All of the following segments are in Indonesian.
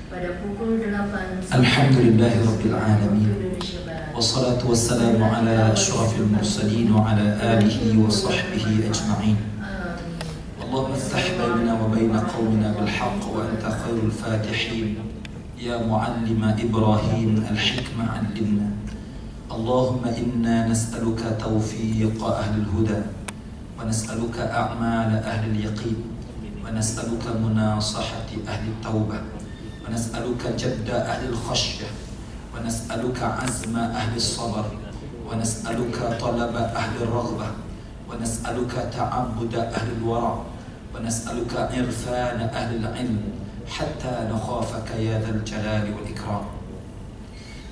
pada pukul 8. Alhamdulillahirabbil alamin. Wassalatu wassalamu ala asyrafil mursalin wa ala alihi wa sahbihi ajma'in. Allahumma iftah bainana wa baina qaumina bil haqq wa anta khairul fatihin. Ya muallima Ibrahim al-hikmah 'allimna. Allahumma inna nas'aluka tawfiq ahli al-huda wa nas'aluka a'mal ahli al-yaqin wa nas'aluka munasahati ahli at-taubah ونسألك جد أهل الخشية ونسألك عزم أهل الصبر ونسألك طلب أهل الرغبة ونسألك تعبد أهل الورع ونسألك عرفان أهل العلم حتى نخافك يا ذا الجلال والإكرام.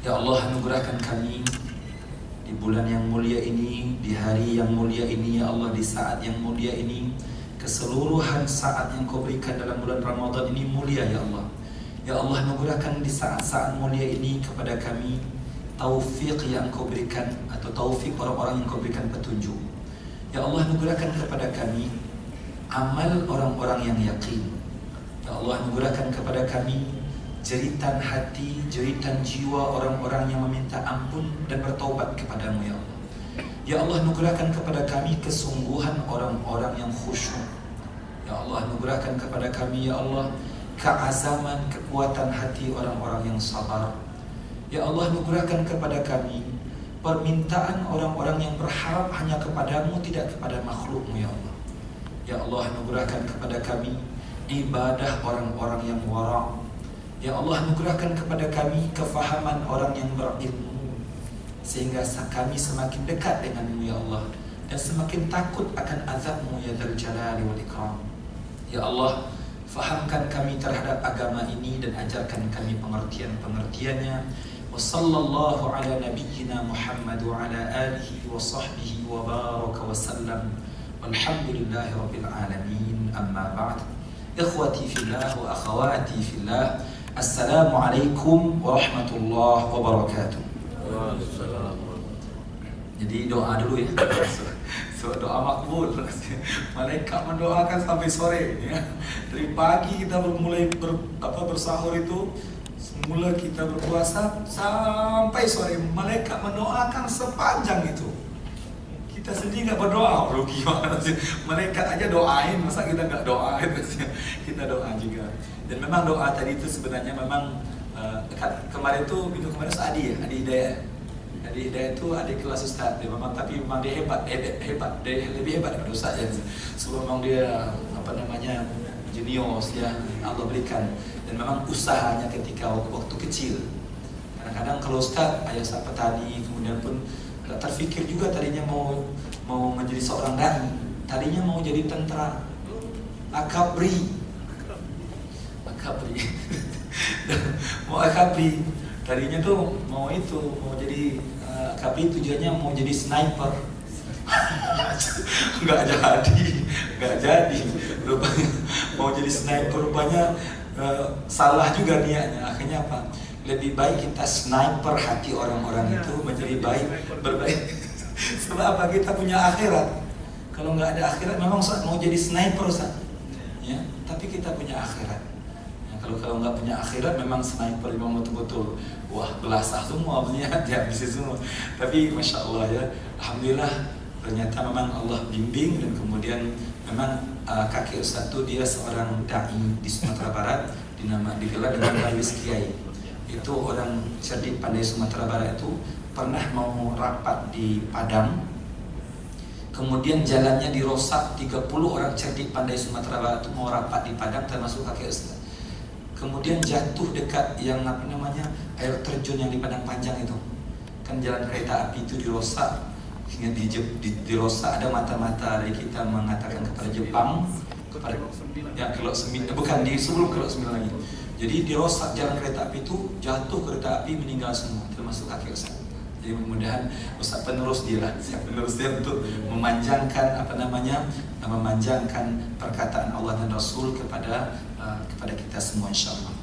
Ya Allah, anugerahkan kami di bulan yang mulia ini, di hari yang mulia ini, ya Allah, di saat yang mulia ini, keseluruhan saat yang Kau berikan dalam bulan Ramadan ini mulia, ya Allah. Ya Allah, anugerahkan di saat-saat mulia ini kepada kami taufik yang Kau berikan, atau taufik orang-orang yang Kau berikan petunjuk. Ya Allah, anugerahkan kepada kami amal orang-orang yang yakin. Ya Allah, anugerahkan kepada kami jeritan hati, jeritan jiwa orang-orang yang meminta ampun dan bertaubat kepadamu, ya Allah. Ya Allah, anugerahkan kepada kami kesungguhan orang-orang yang khusyuk. Ya Allah, anugerahkan kepada kami, ya Allah, keazaman, kekuatan hati orang-orang yang sabar. Ya Allah, anugerahkan kepada kami permintaan orang-orang yang berharap hanya kepadamu, tidak kepada makhlukmu, ya Allah. Ya Allah, anugerahkan kepada kami ibadah orang-orang yang wara'. Ya Allah, anugerahkan kepada kami kefahaman orang yang berilmu, sehingga kami semakin dekat denganmu, ya Allah, dan semakin takut akan azabmu, ya Dzal Jalali wal Ikram. Ya Allah, fahamkan kami terhadap agama ini dan ajarkan kami pengertian-pengertiannya. Wa sallallahu ala nabiyyina Muhammad wa ala alihi wa sahbihi wa baraka wa sallam. Walhamdulillahi rabbil alamin. Amma ba'd. Ikhwati fillah wa akhawati fillah. Assalamualaikum warahmatullahi wabarakatuh. Jadi doa dulu ya. Doa makbul. Malaikat mendoakan sampai sore, ya. Dari pagi kita mulai bersahur itu, semula kita berpuasa sampai sore, malaikat mendoakan sepanjang itu. Kita sendiri nggak berdoa, rugi banget sih. Malaikat aja doain, masa kita nggak doain? Kita doa juga. Dan memang doa tadi itu sebenarnya memang kemarin Adi Hidayat. Jadi dia itu adik kelas Ustaz, dia memang, tapi memang dia hebat, dia lebih hebat daripada Ustaz ya. Sebab memang dia jenius ya, Allah berikan. Dan memang usahanya ketika waktu kecil. Kadang-kadang kalau Ustaz, ayah Ustaz petani, kemudian pun tak terfikir juga tadinya mau menjadi seorang dai, tadinya mau jadi tentara, akabri, mau akabri. Tadinya tuh mau jadi akabri, tujuannya mau jadi sniper. Nggak jadi. Rupanya mau jadi sniper, rupanya salah juga niatnya. Akhirnya apa? Lebih baik kita sniper hati orang-orang itu menjadi berbaik. Sebab apa? Kita punya akhirat. Kalau nggak ada akhirat, memang mau jadi sniper, ya. Tapi kita punya akhirat. Kalau nggak punya akhirat, memang sniper memang betul-betul belasah semua, habis semua. Tapi masya Allah ya, alhamdulillah, ternyata memang Allah bimbing, dan kemudian memang kakek Ustaz itu dia seorang dai di Sumatera Barat, digelar dengan Bayus Kiai. Itu orang cerdik pandai Sumatera Barat itu pernah mau rapat di Padang, kemudian jalannya dirosak. 30 orang cerdik pandai Sumatera Barat itu mau rapat di Padang, termasuk kakek Ustaz. Kemudian jatuh dekat yang air terjun yang di Padang Panjang itu. Kan jalan kereta api itu dirosak. Sehingga dirosak, ada mata-mata dari kita mengatakan kepada Jepang, kepada Kelok 9, bukan di sebelum Kelok 9 lagi. Jadi dirosak jalan kereta api itu, jatuh kereta api, meninggal semua, termasuk kakek Ustaz. Jadi mudah-mudahan Ustaz penerus dia untuk memanjangkan memanjangkan perkataan Allah dan Rasul kepada kita semua, insyaallah.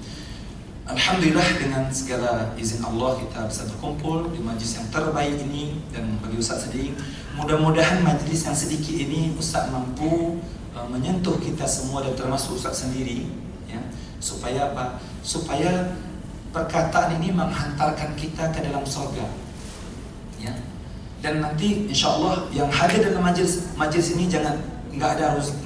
Alhamdulillah, dengan segala izin Allah kita bisa berkumpul di majlis yang terbaik ini. Dan bagi Ustaz sendiri, mudah-mudahan majlis yang sedikit ini Ustaz mampu menyentuh kita semua, dan termasuk Ustaz sendiri, ya, Supaya apa? Supaya perkataan ini menghantarkan kita ke dalam surga. Ya. Dan nanti insya Allah yang hadir dalam majelis ini nggak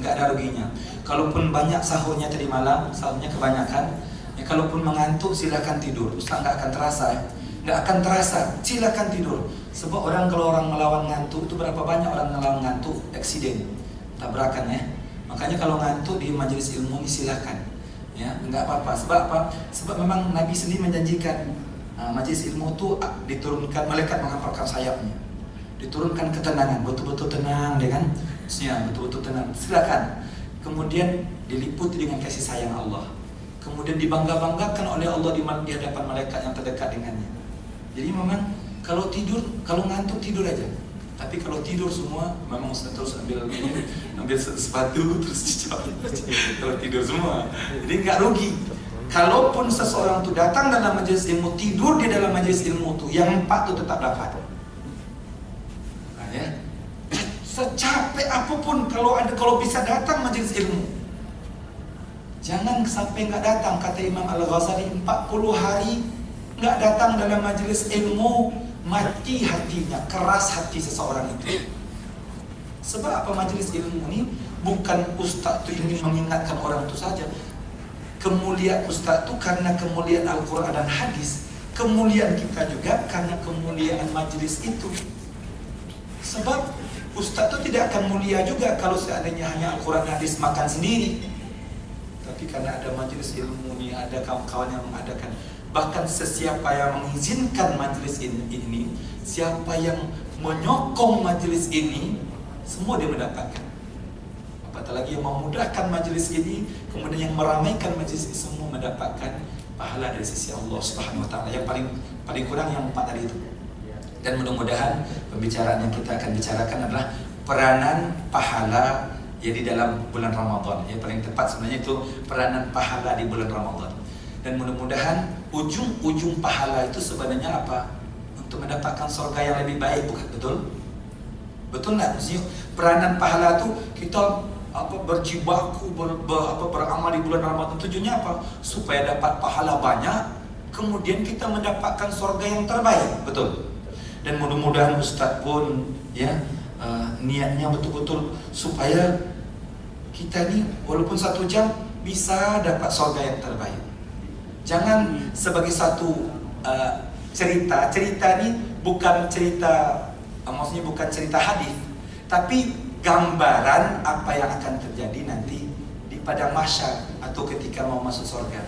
ada ruginya. Kalaupun banyak sahurnya tadi malam, sahurnya kebanyakan, ya kalaupun mengantuk silakan tidur. Ustaz nggak akan terasa ya. Nggak akan terasa, silakan tidur. Sebab kalau orang melawan ngantuk itu berapa banyak orang melawan ngantuk eksiden, tabrakan ya. Makanya kalau ngantuk di majelis ilmu ini silakan, ya nggak apa-apa. Sebab apa? Sebab memang Nabi sendiri menjanjikan majelis ilmu itu diturunkan malaikat menghamparkan sayapnya, diturunkan ketenangan, betul-betul tenang, deh kan? Ya, betul-betul tenang. Silakan. Kemudian diliputi dengan kasih sayang Allah. Kemudian dibangga-banggakan oleh Allah di hadapan malaikat yang terdekat dengannya. Jadi memang kalau tidur, kalau ngantuk tidur aja. Tapi kalau tidur semua, memang terus ambil sepatu terus dicabut. Kalau tidur semua, jadi nggak rugi. Kalaupun seseorang itu datang dalam majelis ilmu, tidur di dalam majelis ilmu itu, yang 4 itu tetap dapat. Nah, ya. Secapek apapun kalau bisa datang majelis ilmu, jangan sampai nggak datang. Kata Imam Al-Ghazali, 40 hari nggak datang dalam majelis ilmu, mati hatinya, keras hati seseorang itu. Sebab apa? Majelis ilmu ini bukan ustaz itu ingin mengingatkan orang itu saja. Kemuliaan ustaz itu karena kemuliaan Al-Quran dan hadis. Kemuliaan kita juga karena kemuliaan majelis itu. Sebab ustaz itu tidak akan mulia juga kalau seandainya hanya Al-Quran dan hadis makan sendiri. Tapi karena ada majelis ilmu ini, ada kawan-kawan yang mengadakan. Bahkan sesiapa yang mengizinkan majelis ini, siapa yang menyokong majelis ini, semua dia mendapatkan. Apatah lagi yang memudahkan majelis ini, kemudian yang meramaikan majelis ini, semua mendapatkan pahala dari sisi Allah Subhanahu Wa Taala. Yang paling kurang yang 4 tadi itu. Dan mudah-mudahan pembicaraan yang kita akan bicarakan adalah peranan pahala ya di dalam bulan Ramadan. Yang paling tepat sebenarnya itu peranan pahala di bulan Ramadan. Dan mudah-mudahan ujung pahala itu sebenarnya apa? Untuk mendapatkan surga yang lebih baik, bukan? Betul? Betul nggak? Peranan pahala itu kita berjibaku, beramal di bulan Ramadan, tujuannya apa? Supaya dapat pahala banyak, kemudian kita mendapatkan surga yang terbaik, betul? Dan mudah-mudahan Ustadz pun ya niatnya betul-betul supaya kita ini walaupun 1 jam bisa dapat surga yang terbaik. Jangan sebagai satu cerita ini bukan cerita, maksudnya bukan cerita hadis, tapi gambaran apa yang akan terjadi nanti di padang mahsyar atau ketika mau masuk surga.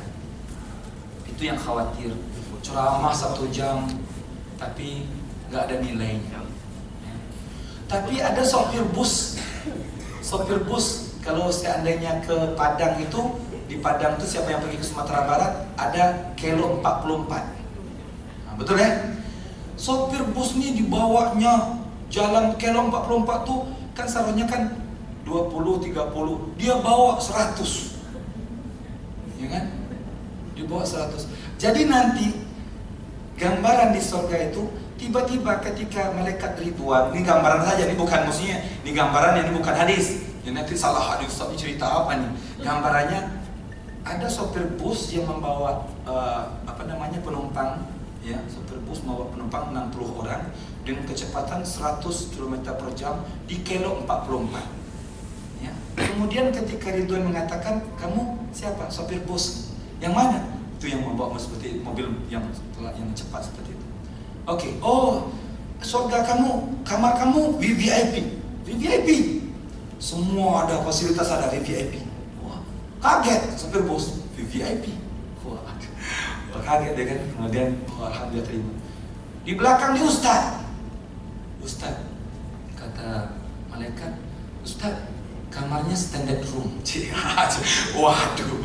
Itu yang khawatir. Ceramah 1 jam tapi nggak ada nilainya. Tapi ada sopir bus kalau seandainya ke Padang itu, di Padang itu siapa yang pergi ke Sumatera Barat ada kilo 44. Nah, betul ya? Sopir bus ini dibawanya jalan kilo 44 tuh kan seharusnya kan 20-30, dia bawa 100. Ya kan? Dia bawa 100. Jadi nanti gambaran di surga itu tiba-tiba ketika malaikat Ridwan, ini gambaran saja, ini bukan maksudnya, ini gambaran, ini bukan hadis. Ya nanti salah hadis, Ustaz ini cerita apa nih? Gambarannya ada sopir bus yang membawa penumpang, ya, sopir bus membawa penumpang 60 orang dengan kecepatan 100 km per jam di kilo 44. Ya. Kemudian ketika Ridwan mengatakan, kamu siapa? Sopir bus. Yang mana? Itu yang membawa seperti mobil yang cepat seperti itu. Oke, oh, surga kamu, kamar kamu VVIP. Semua ada fasilitas, ada VVIP. Wah, kaget sopir bus, VVIP. Wah, kaget deh kan. Kemudian, alhamdulillah terima. Di belakang di Ustaz, kata malaikat, Ustaz, kamarnya standard room. Waduh,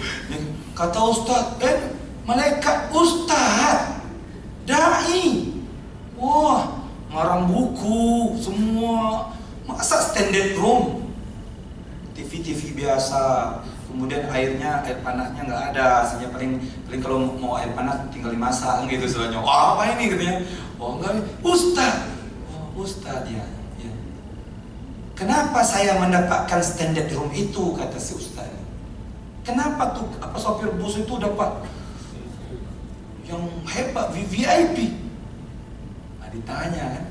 kata Ustaz, malaikat Ustaz, dai. Wah, ngarang buku semua, masa standard room? TV biasa, kemudian air panasnya nggak ada, sehingga paling kalau mau air panas tinggal dimasak gitu soalnya. Wah, apa ini katanya? Oh enggak, Ustaz ya. Kenapa saya mendapatkan standard room itu, kata si Ustaz. Kenapa tuh sopir bus itu dapat yang hebat, VIP? Nah, ditanya kan,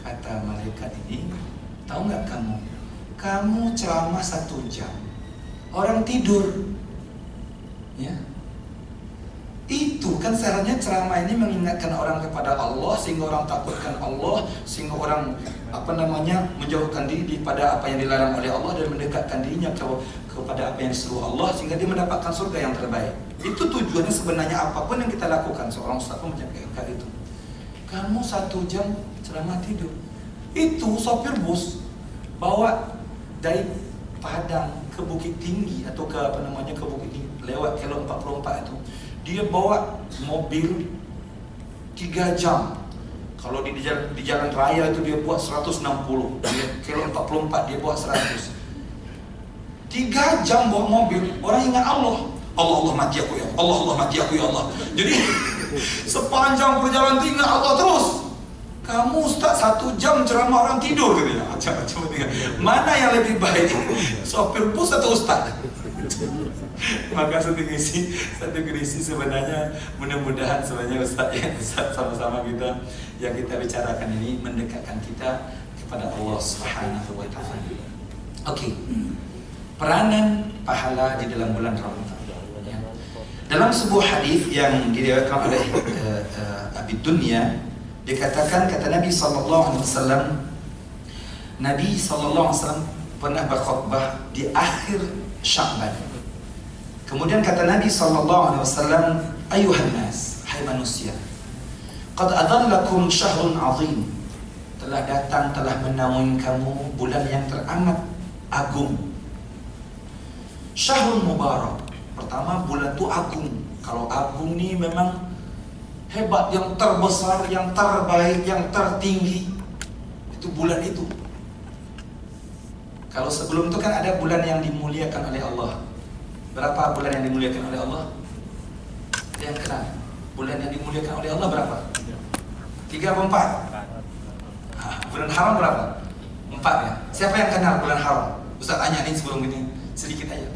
kata malaikat ini, tahu nggak kamu ceramah 1 jam, orang tidur, ya. Itu kan seharusnya ceramah ini mengingatkan orang kepada Allah, sehingga orang takutkan Allah, sehingga orang menjauhkan diri daripada apa yang dilarang oleh Allah dan mendekatkan dirinya kepada apa yang disuruh Allah, sehingga dia mendapatkan surga yang terbaik. Itu tujuannya sebenarnya. Apapun yang kita lakukan, seorang ustaz pun menjaga itu. Kamu 1 jam ceramah tidur. Itu sopir bus bawa dari Padang ke Bukit Tinggi atau ke Bukit Tinggi lewat kilo 44 itu. Dia bawa mobil 3 jam. Kalau di jalan raya itu dia buat 160. Dia kilo 44 dia buat 100. 3 jam bawa mobil. Orang ingat Allah. Allah mati aku ya Allah. Allah mati aku ya Allah. Jadi sepanjang perjalanan itu ingat Allah terus. Kamu Ustaz 1 jam ceramah orang tidur gitu ya. Coba mana yang lebih baik? Sopir bus atau Ustaz? Maka satu kondisi sebenarnya mudah-mudahan sebenarnya Ustaz sama-sama kita yang kita bicarakan ini mendekatkan kita kepada Allah Subhanahu wa taala. Oke. Peranan pahala di dalam bulan Ramadan. Ya. Dalam sebuah hadis yang diriwayatkan oleh Abi Dunya, dikatakan kata Nabi sallallahu alaihi wasallam, Nabi sallallahu alaihi wasallam pernah berkhutbah di akhir Sya'ban. Kemudian kata Nabi SAW, ayuhan nas, hai manusia, qad adallakum syahrun azim, telah datang, telah menaungi kamu bulan yang teramat agung. Syahrun mubarak, pertama bulan itu agung. Kalau agung ini memang hebat, yang terbesar, yang terbaik, yang tertinggi, itu bulan itu. Kalau sebelum itu kan ada bulan yang dimuliakan oleh Allah. Berapa bulan yang dimuliakan oleh Allah? Yang kenal? Bulan yang dimuliakan oleh Allah berapa? 3 atau 4? Bulan haram berapa? 4 ya? Siapa yang kenal bulan haram? Ustaz tanya nih sebelum ini, sedikit aja.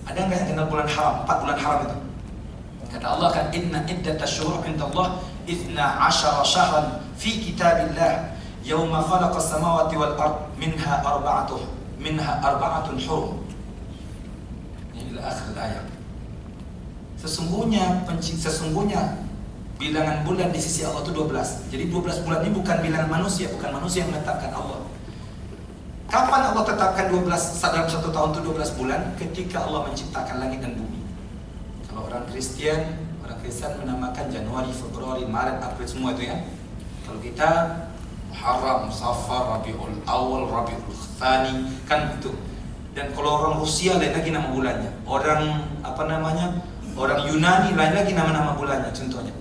Ada nggak yang kenal bulan haram? 4 bulan haram itu? Kata Allah kan, inna iddatash syuhur indallah 12 syahran fi kitabillah yawma khalaqas samawati wal ard minha arba'atun hurum. Akhir ayat. Sesungguhnya bilangan bulan di sisi Allah itu 12. Jadi 12 bulan ini bukan bilangan manusia, bukan manusia yang menetapkan Allah. Kapan Allah tetapkan 12 dalam 1 tahun itu 12 bulan? Ketika Allah menciptakan langit dan bumi. Kalau orang Kristen menamakan Januari, Februari, Maret, April semua itu ya. Kalau kita Muharram, Safar, Rabiul Awal, Rabiul Tsani, kan itu. Dan kalau orang Rusia lain lagi nama bulannya, orang orang Yunani lain lagi nama bulannya contohnya.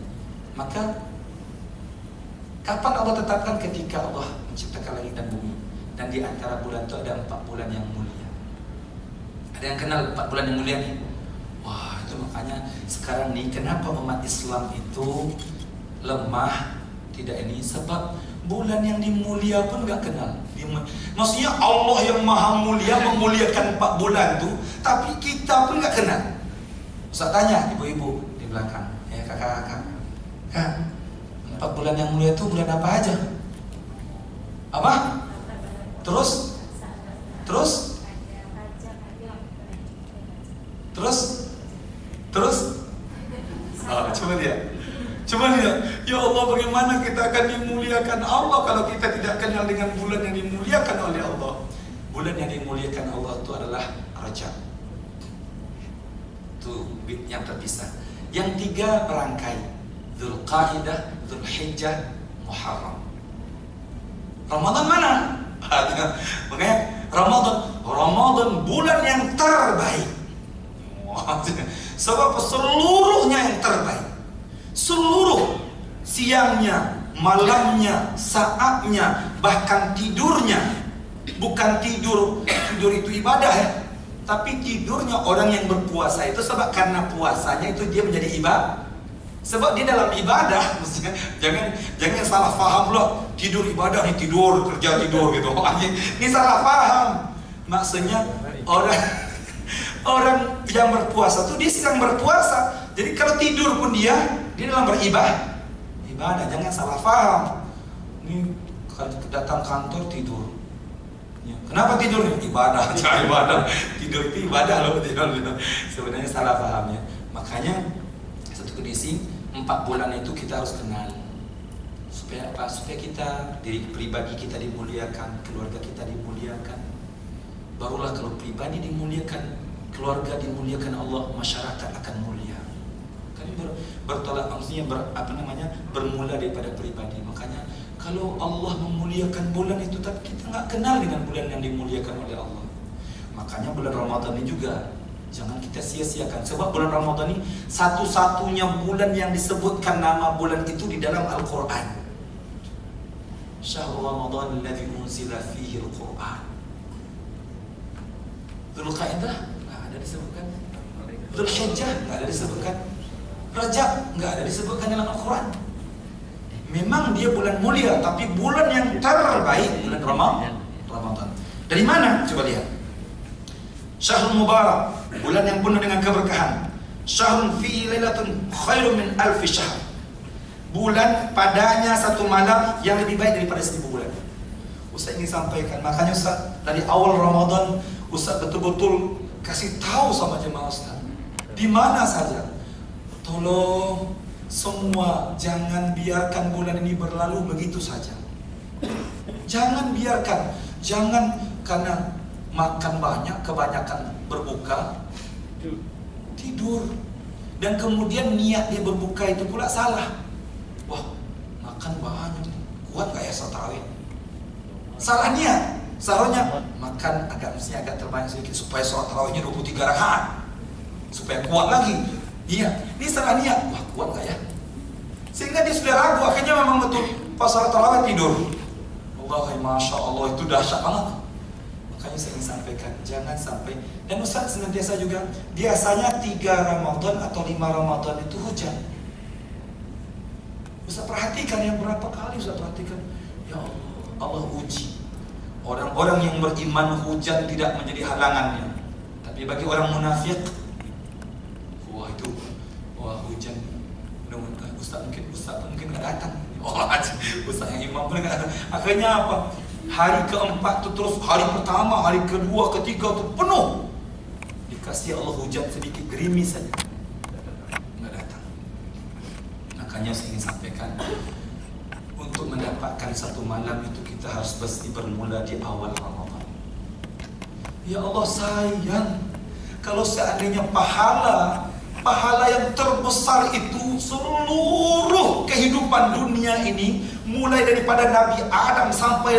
Maka kapan Allah tetapkan? Ketika Allah menciptakan langit dan bumi. Dan di antara bulan itu ada 4 bulan yang mulia. Ada yang kenal 4 bulan yang mulia nih? Wah, itu makanya sekarang nih kenapa umat Islam itu lemah, tidak ini, sebab bulan yang dimulia pun gak kenal. Maksudnya Allah yang maha mulia memuliakan 4 bulan itu, tapi kita pun gak kenal. Ustaz tanya ibu-ibu di belakang, ya kakak-kakak, Kak, 4 bulan yang mulia itu bulan apa aja? Apa? Terus? Coba lihat, ya Allah, bagaimana kita akan dimuliakan Allah kalau kita tidak kenal dengan bulan yang dimuliakan oleh Allah. Bulan yang dimuliakan Allah itu adalah Rajab. Itu yang terpisah. Yang 3 merangkai, Dzulqa'dah, Dzulhijjah, Muharram. Ramadan mana? Makanya Ramadan bulan yang terbaik. Sebab seluruhnya yang terbaik. Seluruh siangnya, malamnya, saatnya, bahkan tidurnya. Bukan tidur itu ibadah ya, tapi tidurnya orang yang berpuasa itu sebab karena puasanya itu dia menjadi ibadah. Sebab dia dalam ibadah, jangan salah paham loh. Tidur ibadah nih, tidur kerja tidur gitu. Ini salah paham. Maksudnya Orang yang berpuasa tuh dia sedang berpuasa. Jadi kalau tidur pun dia dalam beribadah. Jangan salah paham. Ini datang kantor tidur. Ya. Kenapa tidurnya? Ibadah, jangan ibadah. Tidur itu ibadah loh. Sebenarnya salah pahamnya. Makanya satu kondisi 4 bulan itu kita harus kenal. Supaya apa? Supaya kita, diri pribadi kita dimuliakan, keluarga kita dimuliakan. Barulah kalau pribadi dimuliakan, keluarga dimuliakan Allah, masyarakat akan mulia. Kami bertolak maksudnya bermula daripada pribadi. Makanya kalau Allah memuliakan bulan itu, tapi kita nggak kenal dengan bulan yang dimuliakan oleh Allah. Makanya bulan Ramadan ini juga jangan kita sia-siakan. Sebab bulan Ramadan ini satu-satunya bulan yang disebutkan nama bulan itu di dalam Al-Quran. Syahrul Ramadan alladzi unzila fihi al-Quran. Dzulqa'dah nggak ada disebutkan. Dzulhijjah nggak ada disebutkan. Rajab nggak ada disebutkan dalam Al-Quran. Memang dia bulan mulia, tapi bulan yang terbaik bulan Ramadan. Dari mana? Coba lihat. Syahrul Mubarak, bulan yang penuh dengan keberkahan. Syahrun fi lailatun khairun min alfi syahr. Bulan padanya satu malam yang lebih baik daripada 1000 bulan. Ustaz ingin sampaikan, makanya Ustaz dari awal Ramadan Ustaz betul-betul kasih tahu sama jemaah Ustaz. Di mana saja, tolong semua jangan biarkan bulan ini berlalu begitu saja. Jangan biarkan, jangan karena makan banyak, kebanyakan berbuka, tidur, dan kemudian niat dia berbuka itu pula salah. Wah, makan banyak, kuat gak ya sholat tarawih? Salah niat. Salahnya makan mestinya agak terbanyak sedikit supaya sholat tarawihnya 23 rakaat, supaya kuat lagi. Iya, ini salah niat. Wah, kuat gak ya? Sehingga dia sudah ragu, akhirnya memang betul pas sholat tarawih tidur. Allah, masya Allah, itu dahsyat banget. Makanya saya ingin sampaikan, jangan sampai. Dan Ustaz senantiasa juga, biasanya 3 Ramadan atau 5 Ramadan itu hujan. Ustaz perhatikan yang berapa kali Ustaz perhatikan. Ya Allah, Allah uji orang-orang yang beriman, hujan tidak menjadi halangannya. Tapi bagi orang munafik, wah hujan, Ustaz mungkin nggak datang. Ustaz yang imam pun nggak datang. Akhirnya apa? Hari keempat itu terus, hari pertama, hari kedua, ketiga itu penuh. Dikasih Allah hujan sedikit gerimis saja, nggak datang. Makanya saya ingin sampaikan, untuk mendapatkan satu malam itu kita harus pasti bermula di awal Ramadan. Ya Allah sayang, kalau seandainya pahala yang terbesar itu seluruh kehidupan dunia ini, mulai daripada Nabi Adam sampai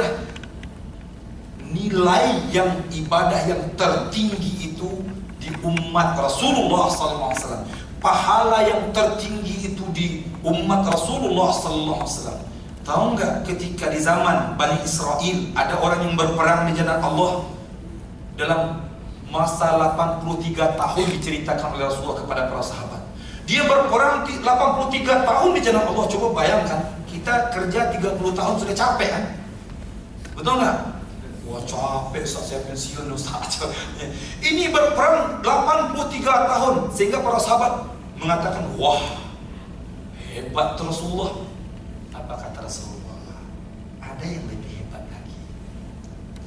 nilai yang ibadah yang tertinggi itu di umat Rasulullah SAW. Pahala yang tertinggi itu di umat Rasulullah SAW. Tahu nggak ketika di zaman Bani Israel ada orang yang berperang di jalan Allah dalam masa 83 tahun diceritakan oleh Rasulullah kepada para sahabat. Dia berperang 83 tahun di jalan Allah. Coba bayangkan, kita kerja 30 tahun sudah capek kan? Betul nggak? Wah capek, saya pensiun Ustaz. Ini berperang 83 tahun sehingga para sahabat mengatakan, wah hebat Rasulullah. Apa kata Rasulullah? Ada yang lebih hebat lagi.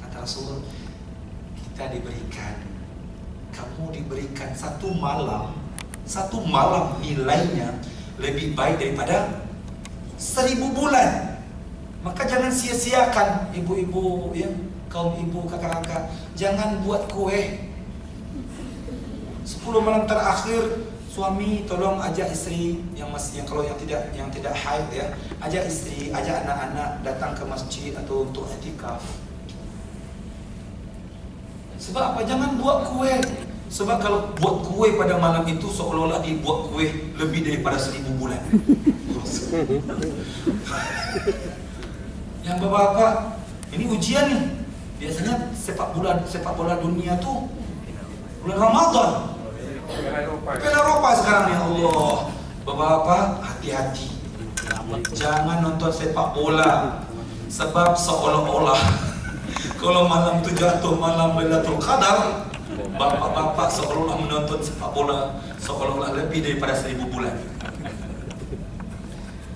Kata Rasulullah, kamu diberikan satu malam nilainya lebih baik daripada 1000 bulan. Maka jangan sia-siakan ibu-ibu ya, kaum ibu, kakak-kakak, jangan buat kue 10 malam terakhir. Suami tolong ajak istri yang tidak haid ya, ajak istri, ajak anak-anak datang ke masjid atau untuk i'tikaf. Sebab apa? Jangan buat kue. Sebab kalau buat kue pada malam itu seolah-olah dibuat kue lebih daripada 1000 bulan. Yang bapak-bapak, ini ujian nih. Biasanya sepak bola dunia tuh bulan Ramadan. Piala Eropa sekarang ya Allah. Bapak-bapak hati-hati, jangan nonton sepak bola. Sebab seolah-olah kalau malam itu jatuh malam Lailatul Qadar, Bapak-bapak seolah-olah menonton sepak bola seolah-olah lebih daripada 1000 bulan.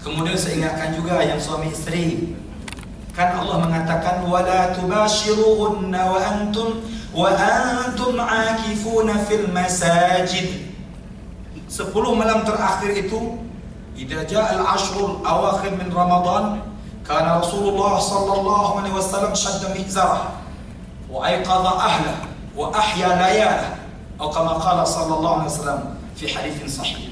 Kemudian saya ingatkan juga yang suami istri, kan Allah mengatakan wala tubashiruhunna wa antum aakifuna fil masajid. 10 malam terakhir itu, idza jaa al-ashrul awakhir min Ramadan, kana Rasulullah sallallahu alaihi wasallam shadda mizarah wa ayqadha ahlah wa ahya layalah, atau kama qala sallallahu alaihi wasallam fi haditsin sahih.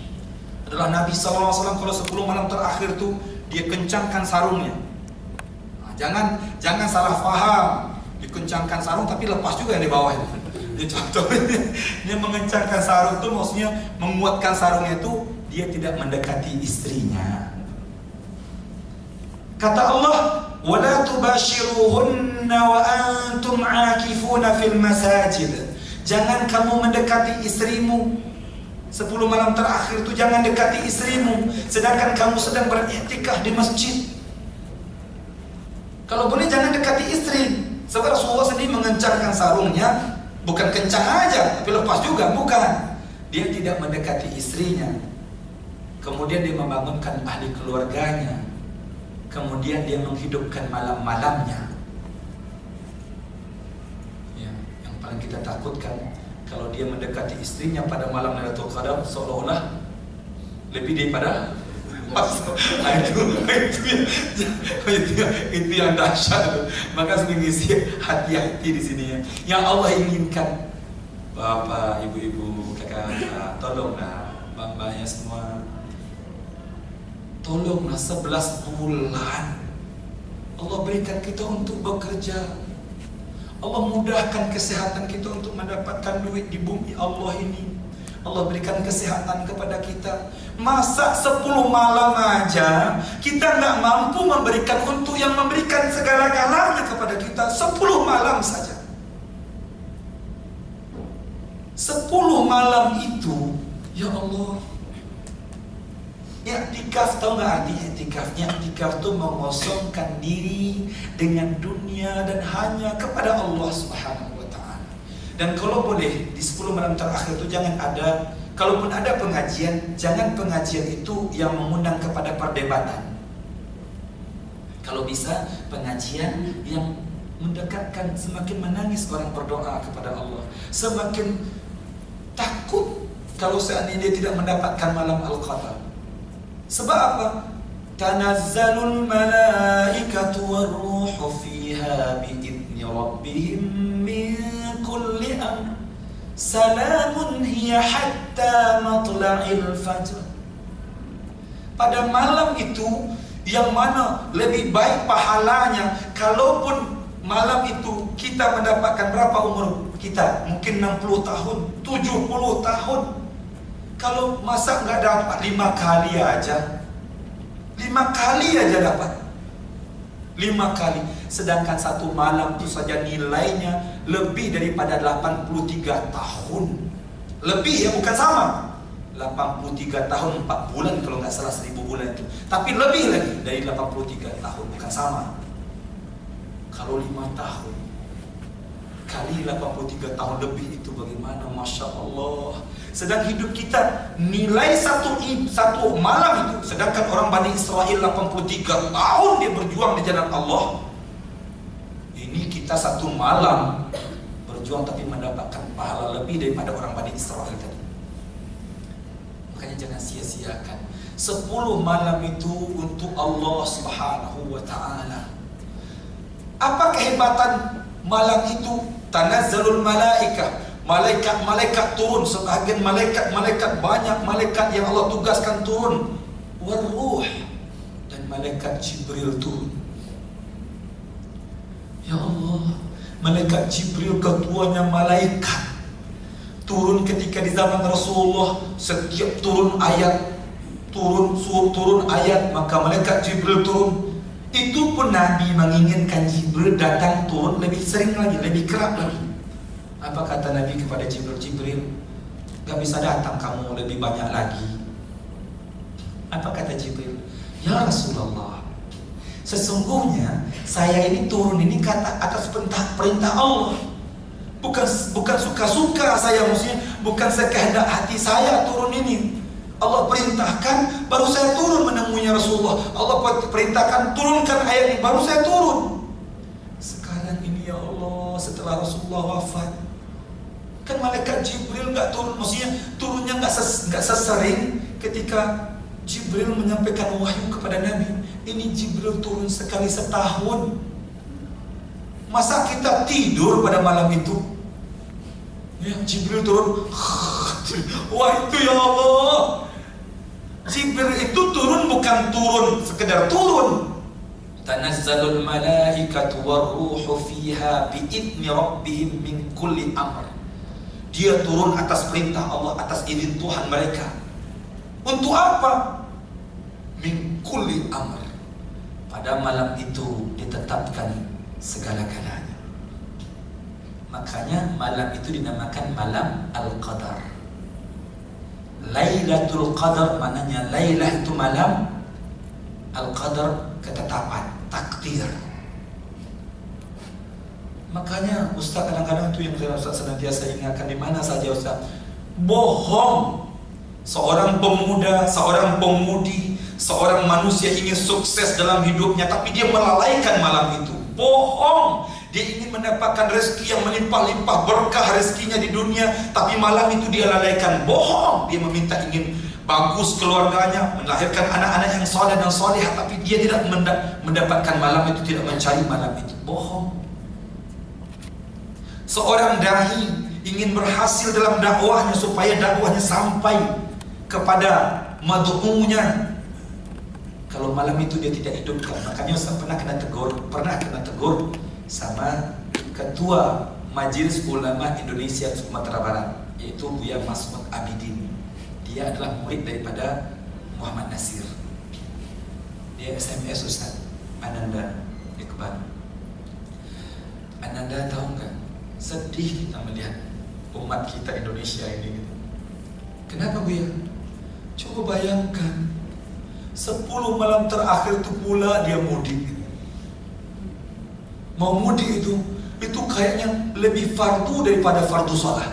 Adalah Nabi sallallahu alaihi wasallam kalau 10 malam terakhir itu dia kencangkan sarungnya. Nah, jangan salah faham, dikencangkan sarung tapi lepas juga yang di bawah itu. Dia contohnya dia mengencangkan sarung itu maksudnya menguatkan sarungnya itu dia tidak mendekati istrinya. Kata Allah, wala tubashiruhunna wa antum aakifuna fil masajid. Jangan kamu mendekati istrimu 10 malam terakhir itu, jangan dekati istrimu sedangkan kamu sedang beriktikaf di masjid. Kalau boleh jangan dekati istri. Sebab Rasulullah sendiri mengencangkan sarungnya, bukan kencang aja tapi lepas juga, bukan. Dia tidak mendekati istrinya. Kemudian dia membangunkan ahli keluarganya. Kemudian dia menghidupkan malam-malamnya. Ya, yang paling kita takutkan kalau dia mendekati istrinya pada malam Lailatul Qadar seolah-olah lebih daripada itu yang dahsyat. Maka mengisi hati-hati di sini ya. Yang Allah inginkan, bapak, ibu-ibu, kakak-kakak, tolonglah mbak-mbaknya semua, tolonglah 11 bulan Allah berikan kita untuk bekerja. Allah mudahkan kesehatan kita untuk mendapatkan duit di bumi Allah ini. Allah berikan kesehatan kepada kita. Masa 10 malam aja kita nggak mampu memberikan untuk yang memberikan segala-galanya kepada kita. 10 malam saja. 10 malam itu, ya Allah. I'tikaf, tahu nggak arti i'tikafnya? I'tikaf itu mengosongkan diri dengan dunia dan hanya kepada Allah Subhanahu wa ta'ala. Dan kalau boleh di 10 malam terakhir itu jangan ada, kalaupun ada pengajian, jangan pengajian itu yang mengundang kepada perdebatan. Kalau bisa pengajian yang mendekatkan, semakin menangis orang berdoa kepada Allah, semakin takut kalau seandainya dia tidak mendapatkan malam Al-Qadar. Sebab apa? Tanazzalul malaikatu warruhu fiha bi'izni rabbihim min kulli amr. Salamun hiya hatta matla'il fajr. Pada malam itu yang mana lebih baik pahalanya, kalaupun malam itu kita mendapatkan berapa umur kita? Mungkin 60 tahun, 70 tahun. Kalau masa nggak dapat 5 kali aja, 5 kali aja dapat, 5 kali. Sedangkan 1 malam itu saja nilainya lebih daripada 83 tahun. Lebih ya, bukan sama. 83 tahun 4 bulan kalau nggak salah, 1000 bulan itu. Tapi lebih lagi dari 83 tahun, bukan sama. Kalau 5 tahun kali 83 tahun lebih itu bagaimana? Masya Allah. Sedang hidup kita nilai satu malam itu, sedangkan orang Bani Israel 83 tahun dia berjuang di jalan Allah. Ini kita 1 malam berjuang tapi mendapatkan pahala lebih daripada orang Bani Israel tadi. Makanya jangan sia-siakan 10 malam itu untuk Allah Subhanahu wa ta'ala. Apa kehebatan malam itu? Tanazzalul malaikah, malaikat-malaikat turun, sebagian malaikat banyak malaikat yang Allah tugaskan turun. Warruh, dan malaikat Jibril turun. Ya Allah, malaikat Jibril ketuanya malaikat turun ketika di zaman Rasulullah. Setiap turun ayat, turun ayat, maka malaikat Jibril turun. Itu pun Nabi menginginkan Jibril datang turun lebih sering lagi, lebih kerap lagi. Apa kata Nabi kepada Jibril? Jibril, gak bisa datang kamu lebih banyak lagi. Apa kata Jibril? Ya Rasulullah, sesungguhnya saya ini turun ini kata atas perintah Allah. bukan suka-suka saya, maksudnya bukan sekehendak hati saya turun ini. Allah perintahkan, baru saya turun menemuinya Rasulullah. Allah perintahkan turunkan ayat ini, baru saya turun. Sekarang ini ya Allah, setelah Rasulullah wafat, kan malaikat Jibril nggak turun, maksudnya turunnya nggak sesering ketika Jibril menyampaikan wahyu kepada Nabi. Ini Jibril turun sekali setahun. Masa kita tidur pada malam itu? Ya, Jibril turun. Wah itu ya Allah. Jibril itu turun bukan turun sekedar turun. Tanazzalul malaikatu warruhu fiha biidzni rabbihim min kulli amr. Dia turun atas perintah Allah, atas izin Tuhan mereka. Untuk apa? Min kulli amr. Pada malam itu ditetapkan segala-galanya. Makanya malam itu dinamakan malam Al-Qadar. Lailatul Qadar maknanya Lailah itu malam, Al-Qadar ketetapan, takdir. Makanya Ustaz kadang-kadang itu yang Ustaz senantiasa ingatkan di mana saja Ustaz. Bohong. Seorang pemuda, seorang pemudi, seorang manusia ingin sukses dalam hidupnya tapi dia melalaikan malam itu. Bohong. Dia ingin mendapatkan rezeki yang melimpah-limpah, berkah rezekinya di dunia, tapi malam itu dia lalaikan. Bohong. Dia meminta ingin bagus keluarganya, melahirkan anak-anak yang soleh dan solehah, tapi dia tidak mendapatkan malam itu, tidak mencari malam itu. Bohong. Seorang dai ingin berhasil dalam dakwahnya supaya dakwahnya sampai kepada mad'unya. Kalau malam itu dia tidak hidupkan, makanya Ustaz pernah kena tegur sama Ketua Majelis Ulama Indonesia Sumatera Barat, yaitu Buya Masmud Abidin. Dia adalah murid daripada Muhammad Nasir. Dia SMS Ustaz Ananda Iqbal. Ananda tahu nggak? Sedih kita melihat umat kita Indonesia ini. Kenapa Buya? Coba bayangkan 10 malam terakhir itu pula dia mudik. Mau mudik itu kayaknya lebih fardu daripada fardu salat.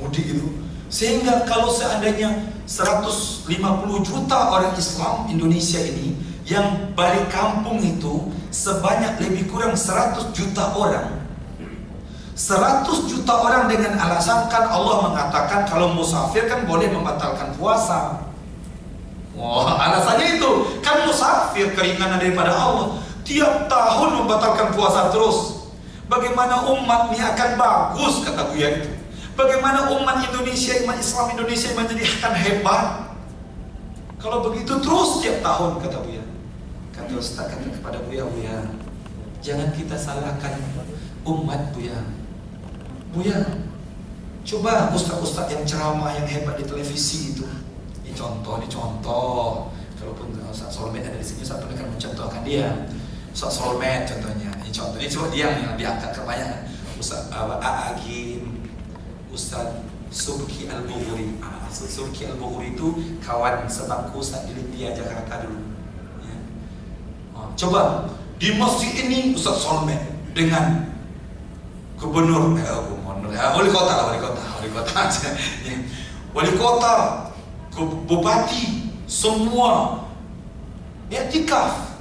Mudik itu. Sehingga kalau seandainya 150 juta orang Islam Indonesia ini yang balik kampung itu sebanyak lebih kurang 100 juta orang. 100 juta orang dengan alasan kan Allah mengatakan kalau musafir kan boleh membatalkan puasa. Wah, alasannya itu kan musafir keringanan daripada Allah. Tiap tahun membatalkan puasa terus. Bagaimana umat ini akan bagus, kata Buya itu. Bagaimana umat Indonesia, umat Islam Indonesia menjadi akan hebat kalau begitu terus tiap tahun, kata Buya. Kata Ustaz kepada Buya, jangan kita salahkan umat Buya. Buya, coba ustaz-ustaz yang ceramah yang hebat di televisi itu. Ini contoh. Kalaupun Ustaz Solmed ada di sini, Ustaz pun akan mencontohkan dia. Ustaz Solmed contohnya. Ini contoh. Ini coba dia yang diangkat kebanyakan. Ustaz A'agim, Ustaz Subki Al-Bukhari. Subki Al-Bukhari itu kawan sebangku Ustaz di India Jakarta dulu. Ya. Coba di masjid ini Ustaz Solmed dengan gubernur, wali kota, bupati, semua i'tikaf,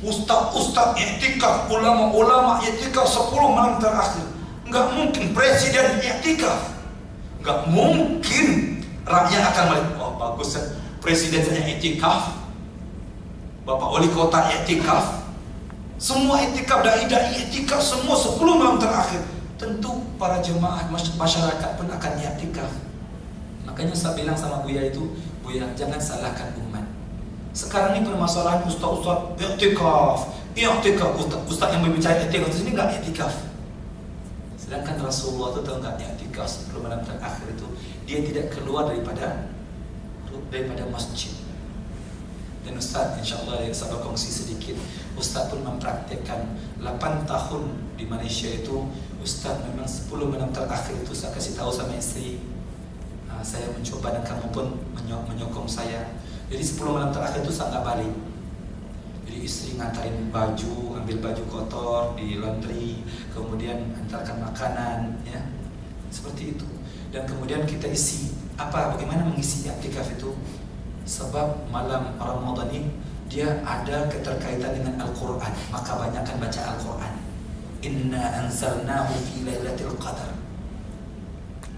ustaz i'tikaf, ulama i'tikaf 10 malam terakhir. Enggak mungkin presiden i'tikaf, enggak mungkin rakyat akan melihat, oh bagus presiden saya i'tikaf, bapak wali kota i'tikaf, semua i'tikaf, dai-dai i'tikaf, semua 10 malam terakhir. Tentu para jemaah masyarakat pun akan i'tikaf. Makanya saya bilang sama Buya itu, Buya jangan salahkan umat. Sekarang ini permasalahan ustaz-ustaz i'tikaf, ustaz yang berbicara i'tikaf di sini enggak i'tikaf. Sedangkan Rasulullah itu tahu enggak i'tikaf 10 malam terakhir itu dia tidak keluar daripada masjid. Dan Ustaz insyaAllah saya berkongsi sedikit, Ustaz pun mempraktekkan 8 tahun di Malaysia itu. Ustaz memang 10 malam terakhir itu saya kasih tahu sama istri, saya mencoba dan kamu pun menyokong saya. Jadi 10 malam terakhir itu saya nggak balik. Jadi istri ngantarin baju, ambil baju kotor di laundry, kemudian antarkan makanan, ya, seperti itu. Dan kemudian kita isi apa? Bagaimana mengisi i'tikaf itu? Sebab malam Ramadan ini dia ada keterkaitan dengan Al-Quran, maka banyakkan baca Al-Quran. Inna anzalnahu fi lailatul qadar.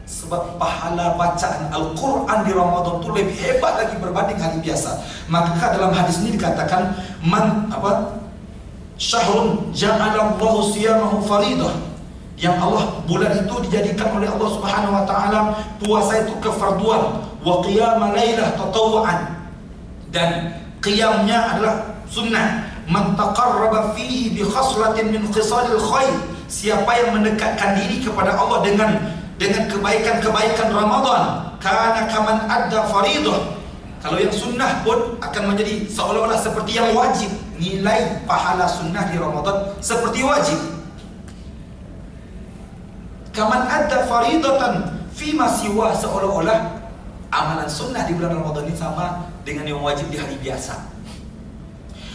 Sebab pahala bacaan Al-Quran di Ramadan itu lebih hebat lagi berbanding hari biasa. Maka dalam hadis ini dikatakan syahrun ja'alallahu siyamahu faridah, yang Allah, bulan itu dijadikan oleh Allah Subhanahu wa taala puasa itu kefarduan, wa qiyama lailah tatawuan, dan qiyamnya adalah sunnah. Man taqarraba fihi bi khaslatin min khisalil khair, siapa yang mendekatkan diri kepada Allah dengan kebaikan-kebaikan Ramadan, kana kaman adda faridah. Kalau yang sunnah pun akan menjadi seolah-olah seperti yang wajib. Nilai pahala sunnah di Ramadan seperti wajib. Kaman adda faridatan fima siwa, seolah-olah amalan sunnah di bulan Ramadan ini sama dengan yang wajib di hari biasa.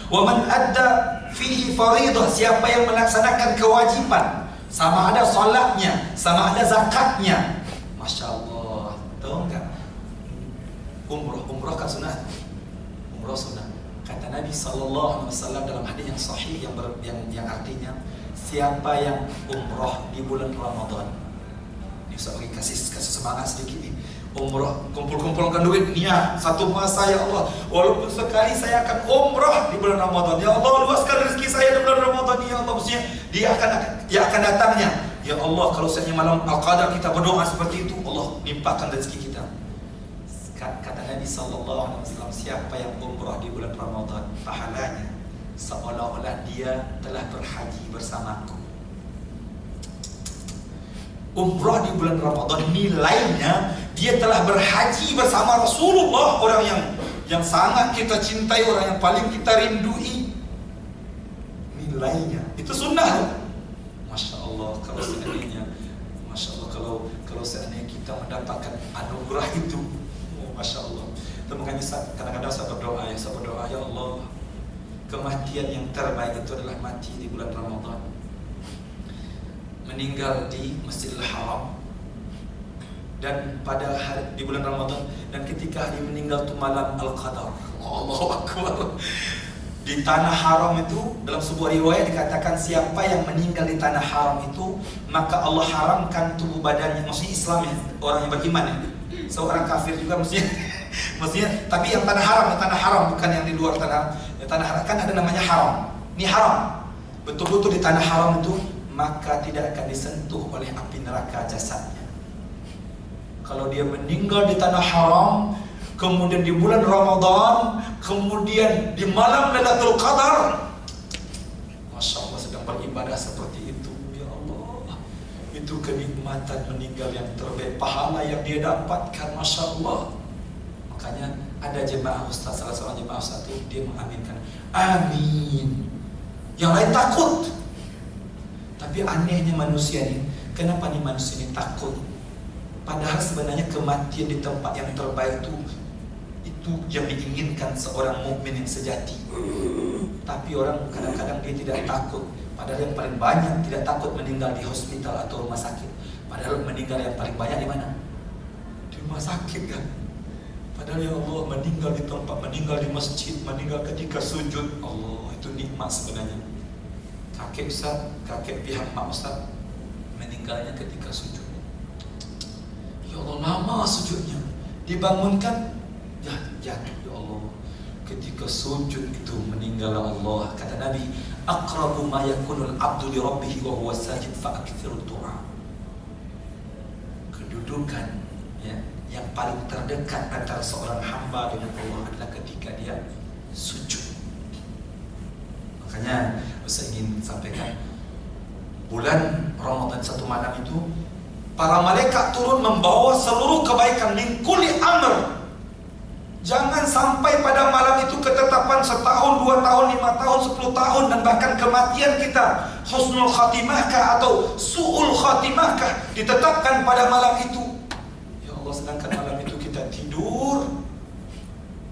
Wa man adda fihi faridah, siapa yang melaksanakan kewajiban, sama ada salatnya, sama ada zakatnya. Masya Allah. Tahu enggak? Umrah kan sunnah. Umrah sunnah. Kata Nabi SAW dalam hadis yang sahih yang artinya, siapa yang umrah di bulan Ramadan, ini saya bagi kasih semangat sedikit nih. Umrah, kumpulkan duit, niat satu masa, ya Allah, walaupun sekali saya akan umrah di bulan Ramadan, ya Allah luaskan rezeki saya di bulan Ramadan, ya Allah. Maksudnya dia akan datangnya, ya Allah, kalau seandainya malam Al-Qadar kita berdoa seperti itu, Allah limpahkan rezeki kita. Kata Nabi SAW, siapa yang umrah di bulan Ramadan, pahalanya seolah-olah dia telah berhaji bersamaku. Umrah di bulan Ramadan nilainya dia telah berhaji bersama Rasulullah, orang yang sangat kita cintai, orang yang paling kita rindui. Nilainya itu sunnah. Masya Allah, kalau seandainya, Masya Allah, kalau seandainya kita mendapatkan anugerah itu, oh, Masya Allah. Itu makanya kadang-kadang saya berdoa, ya Allah, kematian yang terbaik itu adalah mati di bulan Ramadan, meninggal di Masjidil Haram, dan pada hari di bulan Ramadan, dan ketika hari meninggal itu malam Al-Qadar. Allahu Akbar. Di tanah haram itu, dalam sebuah riwayat dikatakan, siapa yang meninggal di tanah haram itu, maka Allah haramkan tubuh badannya. Maksudnya Islam ya, orang yang beriman ya. Seorang kafir juga maksudnya, tapi yang tanah haram, bukan yang di luar tanah. Ya, tanah haram kan ada namanya haram. Ini haram. Betul-betul di tanah haram itu, maka tidak akan disentuh oleh api neraka jasadnya. Kalau dia meninggal di tanah haram, kemudian di bulan Ramadan, kemudian di malam Lailatul Qadar, Masya Allah, sedang beribadah seperti itu, ya Allah, itu kenikmatan meninggal yang terbaik, pahala yang dia dapatkan, Masya Allah. Makanya ada jemaah ustaz, salah seorang jemaah ustaz itu, dia mengaminkan, amin. Yang lain takut. Tapi anehnya manusia ini, kenapa nih manusia ini takut? Padahal sebenarnya kematian di tempat yang terbaik itu yang diinginkan seorang mukmin yang sejati. Tapi orang kadang-kadang dia tidak takut. Padahal yang paling banyak tidak takut meninggal di hospital atau rumah sakit. Padahal meninggal yang paling banyak di mana? Di rumah sakit kan. Padahal ya Allah, meninggal di tempat, meninggal di masjid, meninggal ketika sujud, Allah, itu nikmat sebenarnya. Kakek pihak mak ustaz meninggalnya ketika sujud. Ya Allah, lama sujudnya. Dibangunkan, jatuh ya Allah. Ketika sujud itu meninggal Allah. Kata Nabi, aqrabu ma yakunul abdu li rabbih wa huwa sajid fa aktsirud du'a. Kedudukan ya, yang paling terdekat antara seorang hamba dengan Allah adalah ketika dia sujud. Makanya saya ingin sampaikan, bulan Ramadan satu malam itu para malaikat turun membawa seluruh kebaikan min kulli amr. Jangan sampai pada malam itu ketetapan setahun, 2 tahun, 5 tahun, 10 tahun, dan bahkan kematian kita, husnul khatimahkah atau su'ul khatimahkah, ditetapkan pada malam itu. Ya Allah, sedangkan malam itu kita tidur.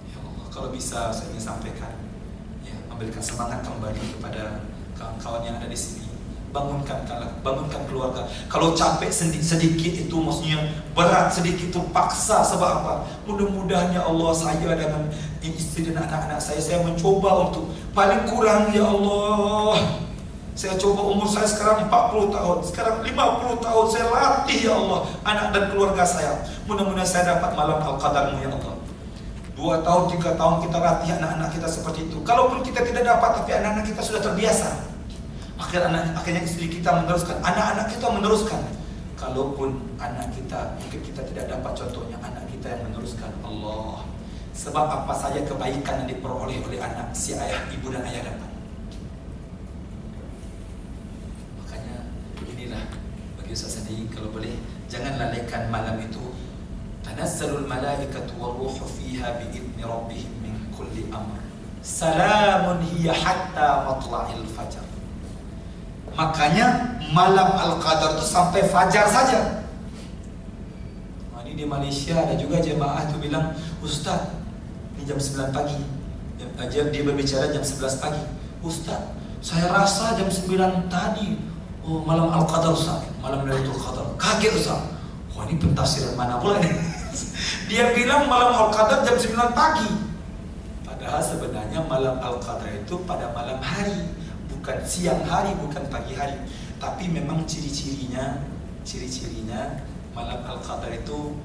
Ya Allah, kalau bisa saya ingin sampaikan, ya, memberikan semangat kembali kepada kawan-kawan yang ada di sini. Bangunkan keluarga. Kalau capek sedikit itu maksudnya berat sedikit itu paksa, sebab apa? Mudah-mudahan ya Allah, saya dengan istri dan anak-anak saya mencoba untuk paling kurang ya Allah. Saya coba, umur saya sekarang 40 tahun, sekarang 50 tahun saya latih ya Allah anak dan keluarga saya. Mudah-mudahan saya dapat malam Al-Qadarmu ya Allah. 2 tahun, 3 tahun kita latih anak-anak kita seperti itu. Kalaupun kita tidak dapat, tapi anak-anak kita sudah terbiasa. Akhirnya istri kita meneruskan, anak-anak kita meneruskan. Kalaupun anak kita, mungkin kita tidak dapat contohnya, anak kita yang meneruskan. Allah. Sebab apa saja kebaikan yang diperoleh oleh anak, si ayah, ibu dan ayah dapat. Makanya inilah bagi Ustaz Sandi, kalau boleh jangan lalaikan malam itu. Tanazzalul malaikatu waruhu fiha bi'idni rabbihim min kulli amr. Salamun hiya hatta matla'il fajar. Makanya malam Al-Qadar itu sampai fajar saja. Nah, ini di Malaysia ada juga jemaah itu bilang, Ustaz, ini jam 9 pagi. Dia berbicara jam 11 pagi. Ustaz, saya rasa jam 9 tadi. Oh, malam Al-Qadar Ustaz, malam Lailatul Qadar. Kaget Ustaz. Wah, ini pentafsiran mana pula ini? Dia bilang malam Al-Qadar jam 9 pagi. Padahal sebenarnya malam Al-Qadar itu pada malam hari. Bukan siang hari, bukan pagi hari. Tapi memang ciri-cirinya malam Al-Qadar itu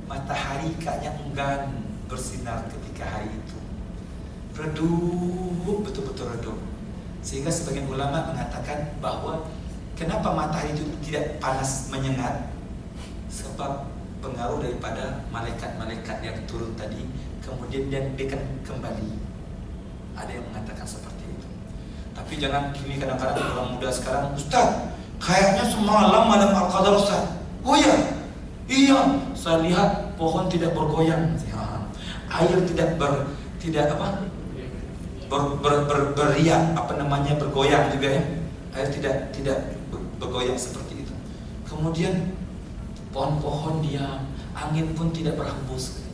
matahari kayaknya enggan bersinar ketika hari itu. Redup, betul-betul redup. Sehingga sebagian ulama mengatakan bahwa kenapa matahari itu tidak panas menyengat? Sebab pengaruh daripada malaikat-malaikat yang turun tadi, kemudian dia akan kembali. Ada yang mengatakan seperti itu. Tapi jangan kini kadang-kadang orang muda sekarang, Ustaz, kayaknya semalam malam Al-Qadar Ustaz. Oh ya? Iya, saya lihat pohon tidak bergoyang. Ya. Air tidak beriak, bergoyang juga ya. Air tidak bergoyang seperti itu. Kemudian pohon-pohon diam, angin pun tidak berhembus.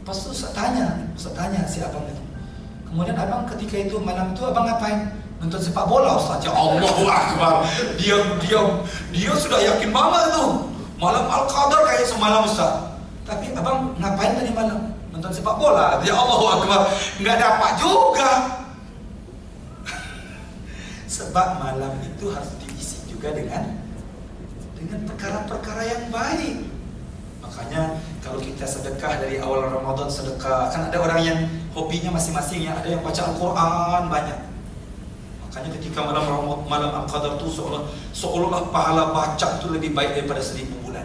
Pas itu saya tanya si abang itu. Kemudian abang ketika itu malam itu abang ngapain? Nonton sepak bola Ustaz. Ya Allahu Akbar. Dia sudah yakin banget tuh. Malam Al-Qadar kayak semalam Ustaz. Tapi abang ngapain tadi malam? Nonton sepak bola. Ya Allahu Akbar. Enggak dapat juga. Sebab malam itu harus diisi juga dengan perkara-perkara yang baik. Makanya kalau kita sedekah dari awal Ramadan, sedekah, kan ada orang yang hobinya masing-masing ya, ada yang baca Al-Quran banyak. Makanya ketika malam Al-Qadar itu seolah-olah pahala baca itu lebih baik daripada 1000 bulan.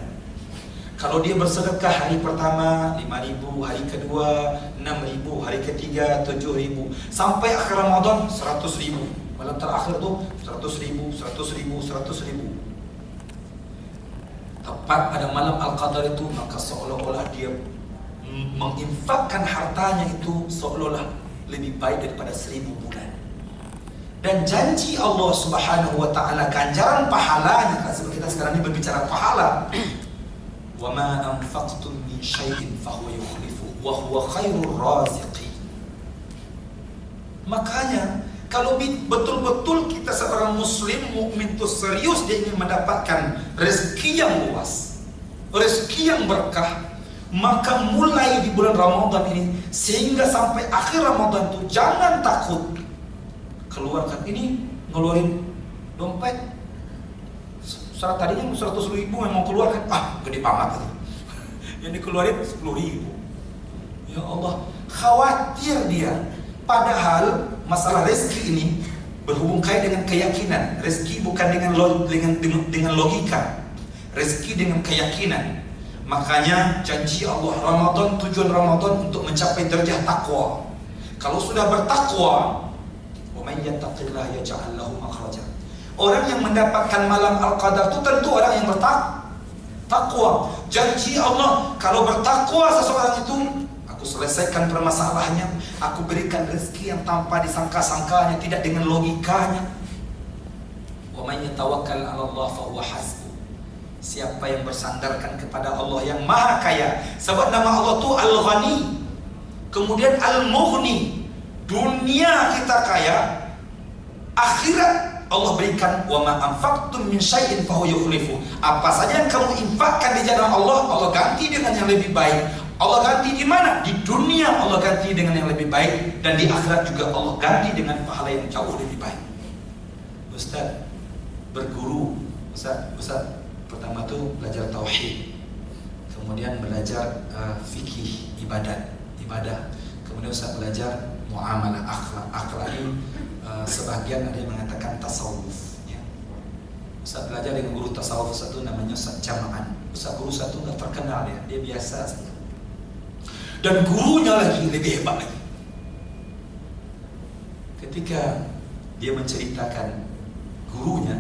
Kalau dia bersedekah hari pertama 5.000, hari kedua 6.000, hari ketiga 7.000, sampai akhir Ramadan 100.000. Malam terakhir tuh 100.000, 100.000, 100.000. Tepat pada malam Al-Qadar itu, maka seolah-olah dia menginfakkan hartanya itu seolah-olah lebih baik daripada 1000 bulan. Dan janji Allah Subhanahu wa taala, ganjaran pahalanya, sebab kita sekarang ini berbicara pahala. Wa ma anfaqtum min syai'in fahuwa yukhlifu wa huwa khairur raziqin. Makanya kalau betul-betul kita seorang muslim mukmin itu serius dia ingin mendapatkan rezeki yang luas, rezeki yang berkah, maka mulai di bulan Ramadan ini sehingga sampai akhir Ramadan itu jangan takut keluarkan ini, ngeluarin dompet. Tadinya 100.000 memang keluarkan, gede banget itu. Yang dikeluarin 10.000. Ya Allah, khawatir dia. Padahal masalah rezeki ini berhubung kait dengan keyakinan. Rezeki bukan dengan logika. Rezeki dengan keyakinan. Makanya janji Allah Ramadan, tujuan Ramadan untuk mencapai derajat takwa. Kalau sudah bertakwa, wa may yattaqillaha yaj'al lahu makhraja. Orang yang mendapatkan malam Al-Qadar itu tentu orang yang bertakwa. Janji Allah, kalau bertakwa seseorang itu, aku selesaikan permasalahannya, aku berikan rezeki yang tanpa disangka-sangkanya, tidak dengan logikanya. Wa may yatawakkal 'ala Allah fa huwa hasbuh. Siapa yang bersandarkan kepada Allah yang Maha Kaya. Sebab nama Allah itu Al-Ghani, kemudian Al-Mughni. dunia kita kaya, akhirat Allah berikan, wa ma anfaqtum min syai'in fahuwa yukhlifu. Apa saja yang kamu infakkan di jalan Allah, Allah ganti dengan yang lebih baik. Allah ganti di mana? Di dunia Allah ganti dengan yang lebih baik, dan di akhirat juga Allah ganti dengan pahala yang jauh lebih baik. Ustaz, berguru, Ustaz pertama tuh belajar tauhid, kemudian belajar fikih ibadah. Kemudian Ustaz belajar muamalah, akhlak ini sebagian ada yang mengatakan tasawuf ya. Ustaz belajar dengan guru tasawuf satu namanya Ustaz Jama'an. Ustaz guru satu nggak terkenal ya, dia biasa saja. Dan gurunya lagi lebih hebat lagi. Ketika dia menceritakan gurunya,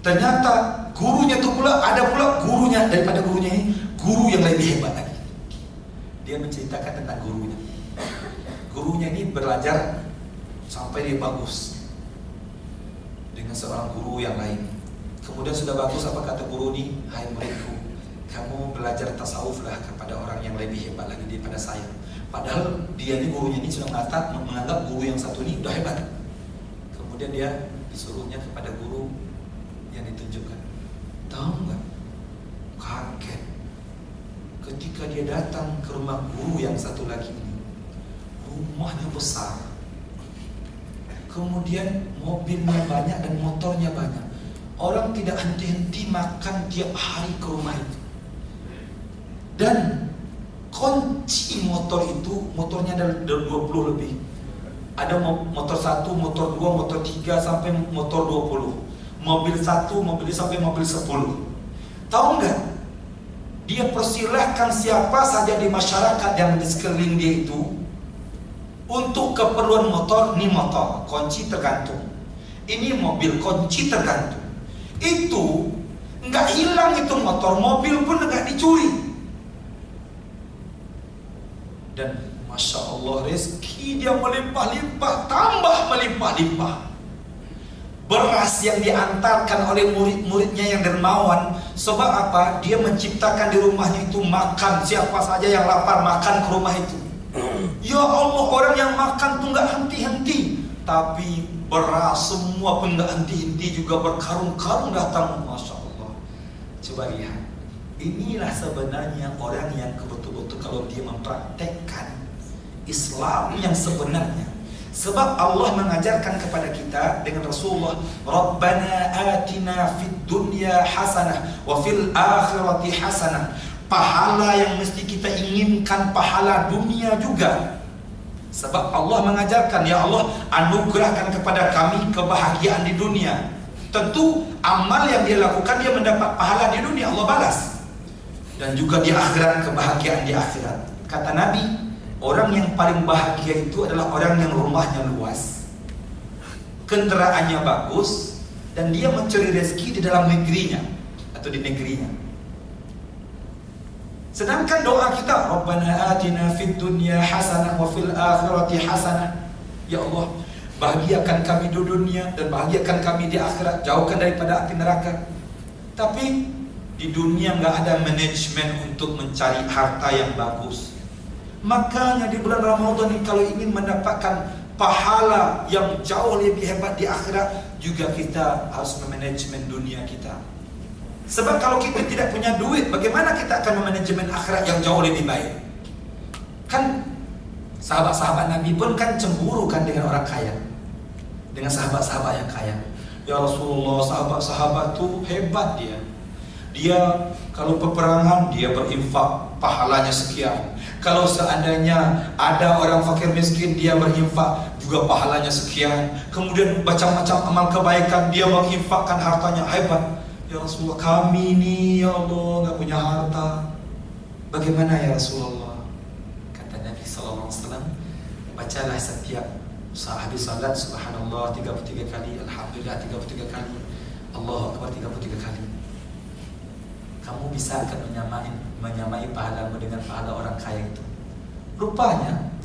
ternyata gurunya itu pula ada pula gurunya daripada gurunya ini, guru yang lebih hebat lagi. Dia menceritakan tentang gurunya. Gurunya ini belajar sampai dia bagus dengan seorang guru yang lain. Kemudian sudah bagus, apa kata guru ini? Hai muridku, kamu belajar tasawuflah kepada orang yang lebih hebat lagi daripada saya. Padahal dia ini, gurunya ini sudah menganggap guru yang satu ini udah hebat. Kemudian dia disuruhnya kepada guru yang ditunjukkan. Tahu nggak? Kaget ketika dia datang ke rumah guru yang satu lagi ini. Rumahnya besar, kemudian mobilnya banyak dan motornya banyak. Orang tidak henti-henti makan tiap hari ke rumah itu. Dan kunci motor itu, motornya ada 20 lebih. Ada motor 1, motor 2, motor 3 sampai motor 20. Mobil 1, mobil sampai mobil 10. Tahu nggak? Dia persilahkan siapa saja di masyarakat yang di sekeliling dia itu untuk keperluan motor. Ini motor, kunci tergantung. Ini mobil, kunci tergantung. Itu nggak hilang itu motor, mobil pun nggak dicuri. Dan Masya Allah, rezeki dia melimpah-limpah, tambah melimpah-limpah. Beras yang diantarkan oleh murid-muridnya yang dermawan. Sebab apa? Dia menciptakan di rumahnya itu makan. Siapa saja yang lapar makan ke rumah itu. Ya Allah, orang yang makan tuh nggak henti-henti. Tapi beras semua pun nggak henti-henti, juga berkarung-karung datang. Masya Allah. Coba lihat. Inilah sebenarnya orang yang betul-betul kalau dia mempraktekkan Islam yang sebenarnya. Sebab Allah mengajarkan kepada kita dengan Rasulullah, Rabbana atina fid dunya hasanah wa fil akhirati hasanah. Pahala yang mesti kita inginkan, pahala dunia juga. Sebab Allah mengajarkan, ya Allah, anugerahkan kepada kami kebahagiaan di dunia. Tentu amal yang dia lakukan, dia mendapat pahala di dunia, Allah balas. Dan juga di akhirat, kebahagiaan di akhirat. Kata Nabi, orang yang paling bahagia itu adalah orang yang rumahnya luas, kendaraannya bagus, dan dia mencari rezeki di dalam negerinya atau di negerinya. Sedangkan doa kita, Rabbana atina fid dunya hasanah wa fil akhirati hasanah. Ya Allah, bahagiakan kami di dunia dan bahagiakan kami di akhirat, jauhkan daripada api neraka. Tapi di dunia nggak ada manajemen untuk mencari harta yang bagus. Makanya di bulan Ramadan ini kalau ingin mendapatkan pahala yang jauh lebih hebat di akhirat, juga kita harus memanajemen dunia kita. Sebab kalau kita tidak punya duit, bagaimana kita akan memanajemen akhirat yang jauh lebih baik? Kan sahabat-sahabat Nabi pun kan cemburu kan dengan orang kaya, dengan sahabat-sahabat yang kaya. Ya Rasulullah, sahabat-sahabat tuh hebat dia. Dia kalau peperangan dia berinfak, pahalanya sekian. Kalau seandainya ada orang fakir miskin, dia berinfak, juga pahalanya sekian. Kemudian macam-macam amal kebaikan, dia menginfakkan hartanya, hebat. Ya Rasulullah, kami ini ya Allah nggak punya harta. Bagaimana ya Rasulullah? Kata Nabi SAW, bacalah setiap habis salat subhanallah 33 kali, alhamdulillah 33 kali, Allahu Akbar 33 kali. Kamu bisa akan menyamai pahalamu dengan pahala orang kaya itu. Rupanya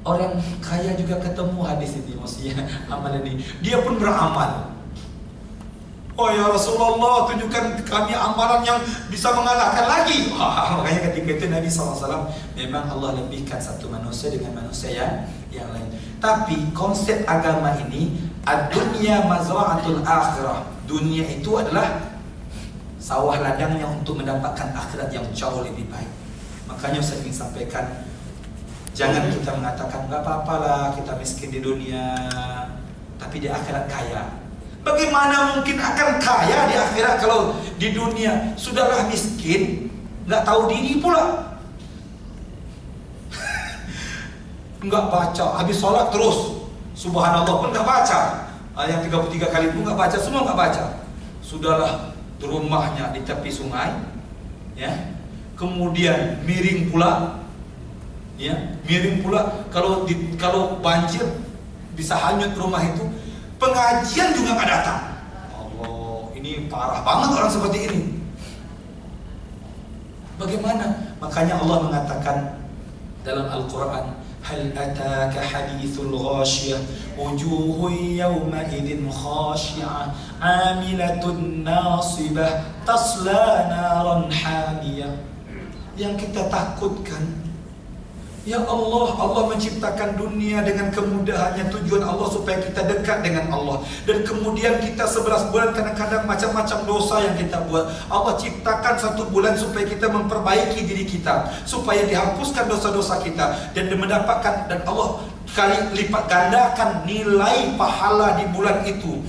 orang kaya juga ketemu hadis ini, maksudnya amal ini. Dia pun beramal. Oh ya Rasulullah, tunjukkan kami amalan yang bisa mengalahkan lagi. Makanya ketika itu Nabi SAW memang Allah lebihkan satu manusia dengan manusia yang lain. Tapi konsep agama ini, ad-dunya mazra'atul akhirah. Dunia itu adalah sawah ladangnya untuk mendapatkan akhirat yang jauh lebih baik. Makanya saya ingin sampaikan, jangan kita mengatakan nggak apa-apalah kita miskin di dunia, tapi di akhirat kaya. Bagaimana mungkin akan kaya di akhirat kalau di dunia sudahlah miskin, nggak tahu diri pula, nggak baca, habis sholat terus subhanallah pun nggak baca, yang 33 kali pun nggak baca, semua nggak baca. Sudahlah rumahnya di tepi sungai, ya, kemudian miring pula, ya, miring pula. Kalau banjir bisa hanyut rumah itu. Pengajian juga nggak datang. Allah, ini parah banget orang seperti ini. Bagaimana? Makanya Allah mengatakan dalam Al-Quran, hal ataka hadithul ghashiyah wujuhun yawma idin khashi'ah amilatun nasibah tasla naran hamiyah. Yang kita takutkan, ya Allah, Allah menciptakan dunia dengan kemudahannya. Tujuan Allah supaya kita dekat dengan Allah. Dan kemudian kita 11 bulan kadang-kadang macam-macam dosa yang kita buat. Allah ciptakan 1 bulan supaya kita memperbaiki diri kita, supaya dihapuskan dosa-dosa kita, dan mendapatkan, dan Allah kali lipat gandakan nilai pahala di bulan itu.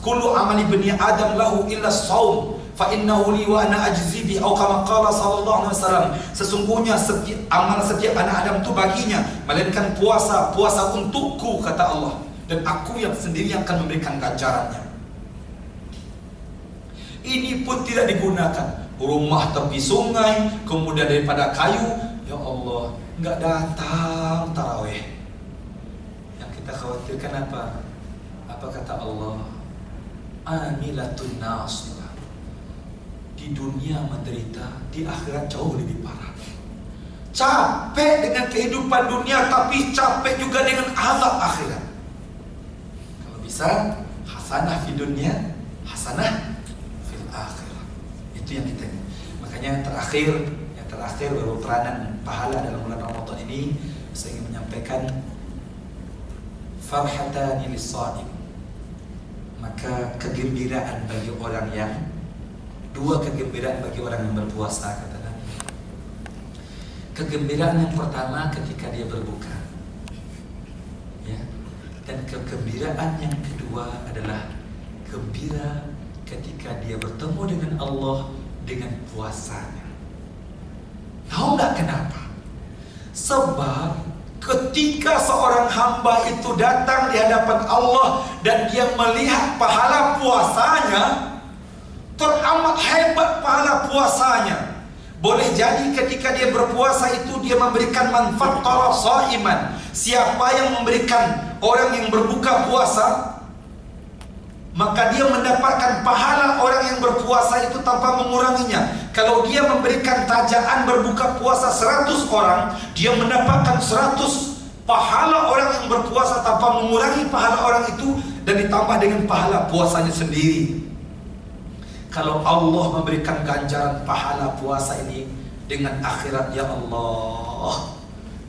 Kullu amali bani Adam lahu illa shaum fa innahu li wa ana ajzi bi, atau kama qala sallallahu alaihi wasallam, sesungguhnya setiap anak Adam itu baginya, melainkan puasa untukku, kata Allah, dan aku yang sendiri yang akan memberikan ganjarannya. Ini pun tidak digunakan. Rumah tepi sungai, kemudian daripada kayu, ya Allah, nggak datang tarawih. Yang kita khawatirkan apa? Apa kata Allah? Amilatun nasibah. Di dunia menderita, di akhirat jauh lebih parah. Capek dengan kehidupan dunia, tapi capek juga dengan azab akhirat. Kalau bisa, hasanah di dunia, hasanah fil akhirat. Itu yang kita ingin. Makanya yang terakhir baru peranan pahala dalam bulan Ramadan ini, saya ingin menyampaikan farhatani lis-shaim. Maka kegembiraan bagi orang yang, 2 kegembiraan bagi orang yang berpuasa, kata Nabi. Kegembiraan yang pertama ketika dia berbuka, ya. Dan kegembiraan yang kedua adalah gembira ketika dia bertemu dengan Allah dengan puasanya. Tahu nggak kenapa? Sebab ketika seorang hamba itu datang di hadapan Allah dan dia melihat pahala puasanya, teramat hebat pahala puasanya. Boleh jadi ketika dia berpuasa itu dia memberikan manfaat taraf shaiman. Siapa yang memberikan orang yang berbuka puasa, maka dia mendapatkan pahala orang yang berpuasa itu tanpa menguranginya. Kalau dia memberikan tajaan berbuka puasa 100 orang, dia mendapatkan 100 pahala orang yang berpuasa tanpa mengurangi pahala orang itu, dan ditambah dengan pahala puasanya sendiri. Kalau Allah memberikan ganjaran pahala puasa ini dengan akhirat, ya Allah,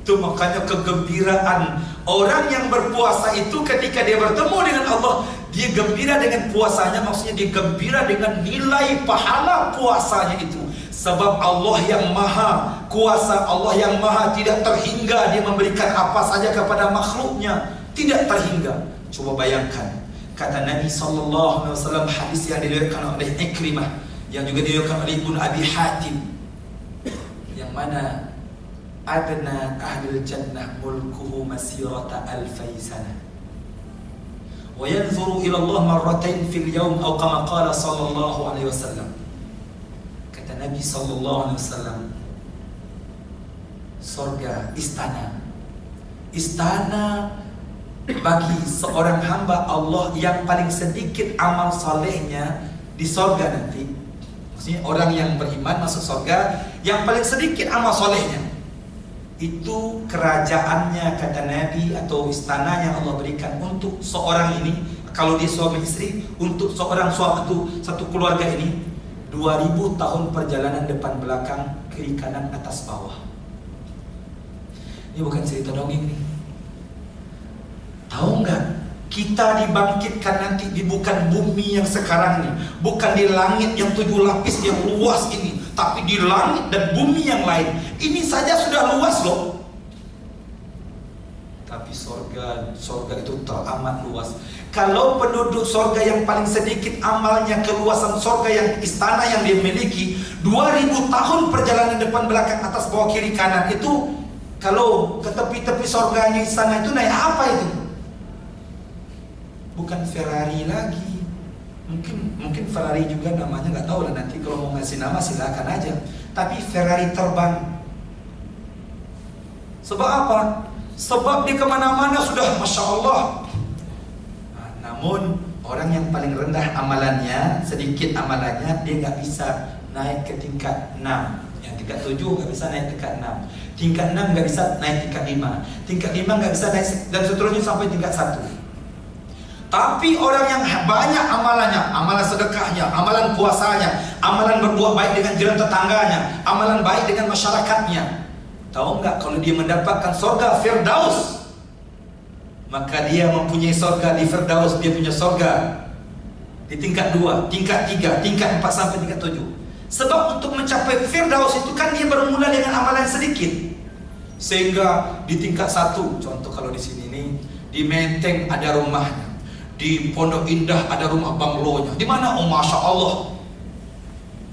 itu makanya kegembiraan orang yang berpuasa itu ketika dia bertemu dengan Allah, dia gembira dengan puasanya, maksudnya dia gembira dengan nilai pahala puasanya itu. Sebab Allah yang maha kuasa, Allah yang maha tidak terhingga, dia memberikan apa saja kepada makhluknya, tidak terhingga. Coba bayangkan, kata Nabi SAW, hadis yang diriwayatkan oleh Ikrimah, yang juga diriwayatkan oleh Ibnu Abi Hatim, yang mana adna ahlul jannah mulkuhu masirata alfai sana wa yanzuru ila Allah marratain fil yawm, atau kama qala sallallahu alaihi wasallam. Kata Nabi sallallahu alaihi wasallam, surga istana bagi seorang hamba Allah yang paling sedikit amal salehnya di surga nanti. Maksudnya orang yang beriman masuk surga yang paling sedikit amal salehnya. Itu kerajaannya, kata Nabi, atau istana yang Allah berikan untuk seorang ini. kalau dia suami istri, untuk seorang suami itu satu keluarga ini 2000 tahun perjalanan depan belakang, kiri kanan atas bawah. Ini bukan cerita dongeng nih. Tahu nggak? Kita dibangkitkan nanti di bukan bumi yang sekarang nih, bukan di langit yang 7 lapis yang luas ini, tapi di langit dan bumi yang lain. Ini saja sudah luas loh. Tapi sorga itu teramat luas. Kalau penduduk sorga yang paling sedikit amalnya, keluasan sorga yang istana yang dia miliki 2000 tahun perjalanan depan belakang atas bawah kiri kanan itu, kalau ke tepi-tepi sorganya istana itu naik apa itu? Bukan Ferrari lagi. Mungkin Ferrari juga namanya, nggak tahu lah, nanti kalau mau ngasih nama silakan aja. Tapi Ferrari terbang. Sebab apa? Sebab dia kemana-mana sudah Masya Allah. Namun orang yang paling rendah amalannya, sedikit amalannya, dia nggak bisa naik ke tingkat 6. Yang tingkat 7 nggak bisa naik tingkat 6. Tingkat 6 nggak bisa naik tingkat 5. Tingkat 5 nggak bisa naik, dan seterusnya sampai tingkat 1. Tapi orang yang banyak amalannya, amalan sedekahnya, amalan puasanya, amalan berbuat baik dengan jiran tetangganya, amalan baik dengan masyarakatnya, tahu nggak kalau dia mendapatkan surga Firdaus, maka dia mempunyai surga di Firdaus, dia punya surga di tingkat 2, tingkat 3, tingkat 4 sampai tingkat 7. Sebab untuk mencapai Firdaus itu kan dia bermula dengan amalan sedikit. Sehingga di tingkat 1, contoh kalau di sini nih, di Menteng ada rumahnya, di Pondok Indah ada rumah banglonya, di mana? Oh Masya Allah.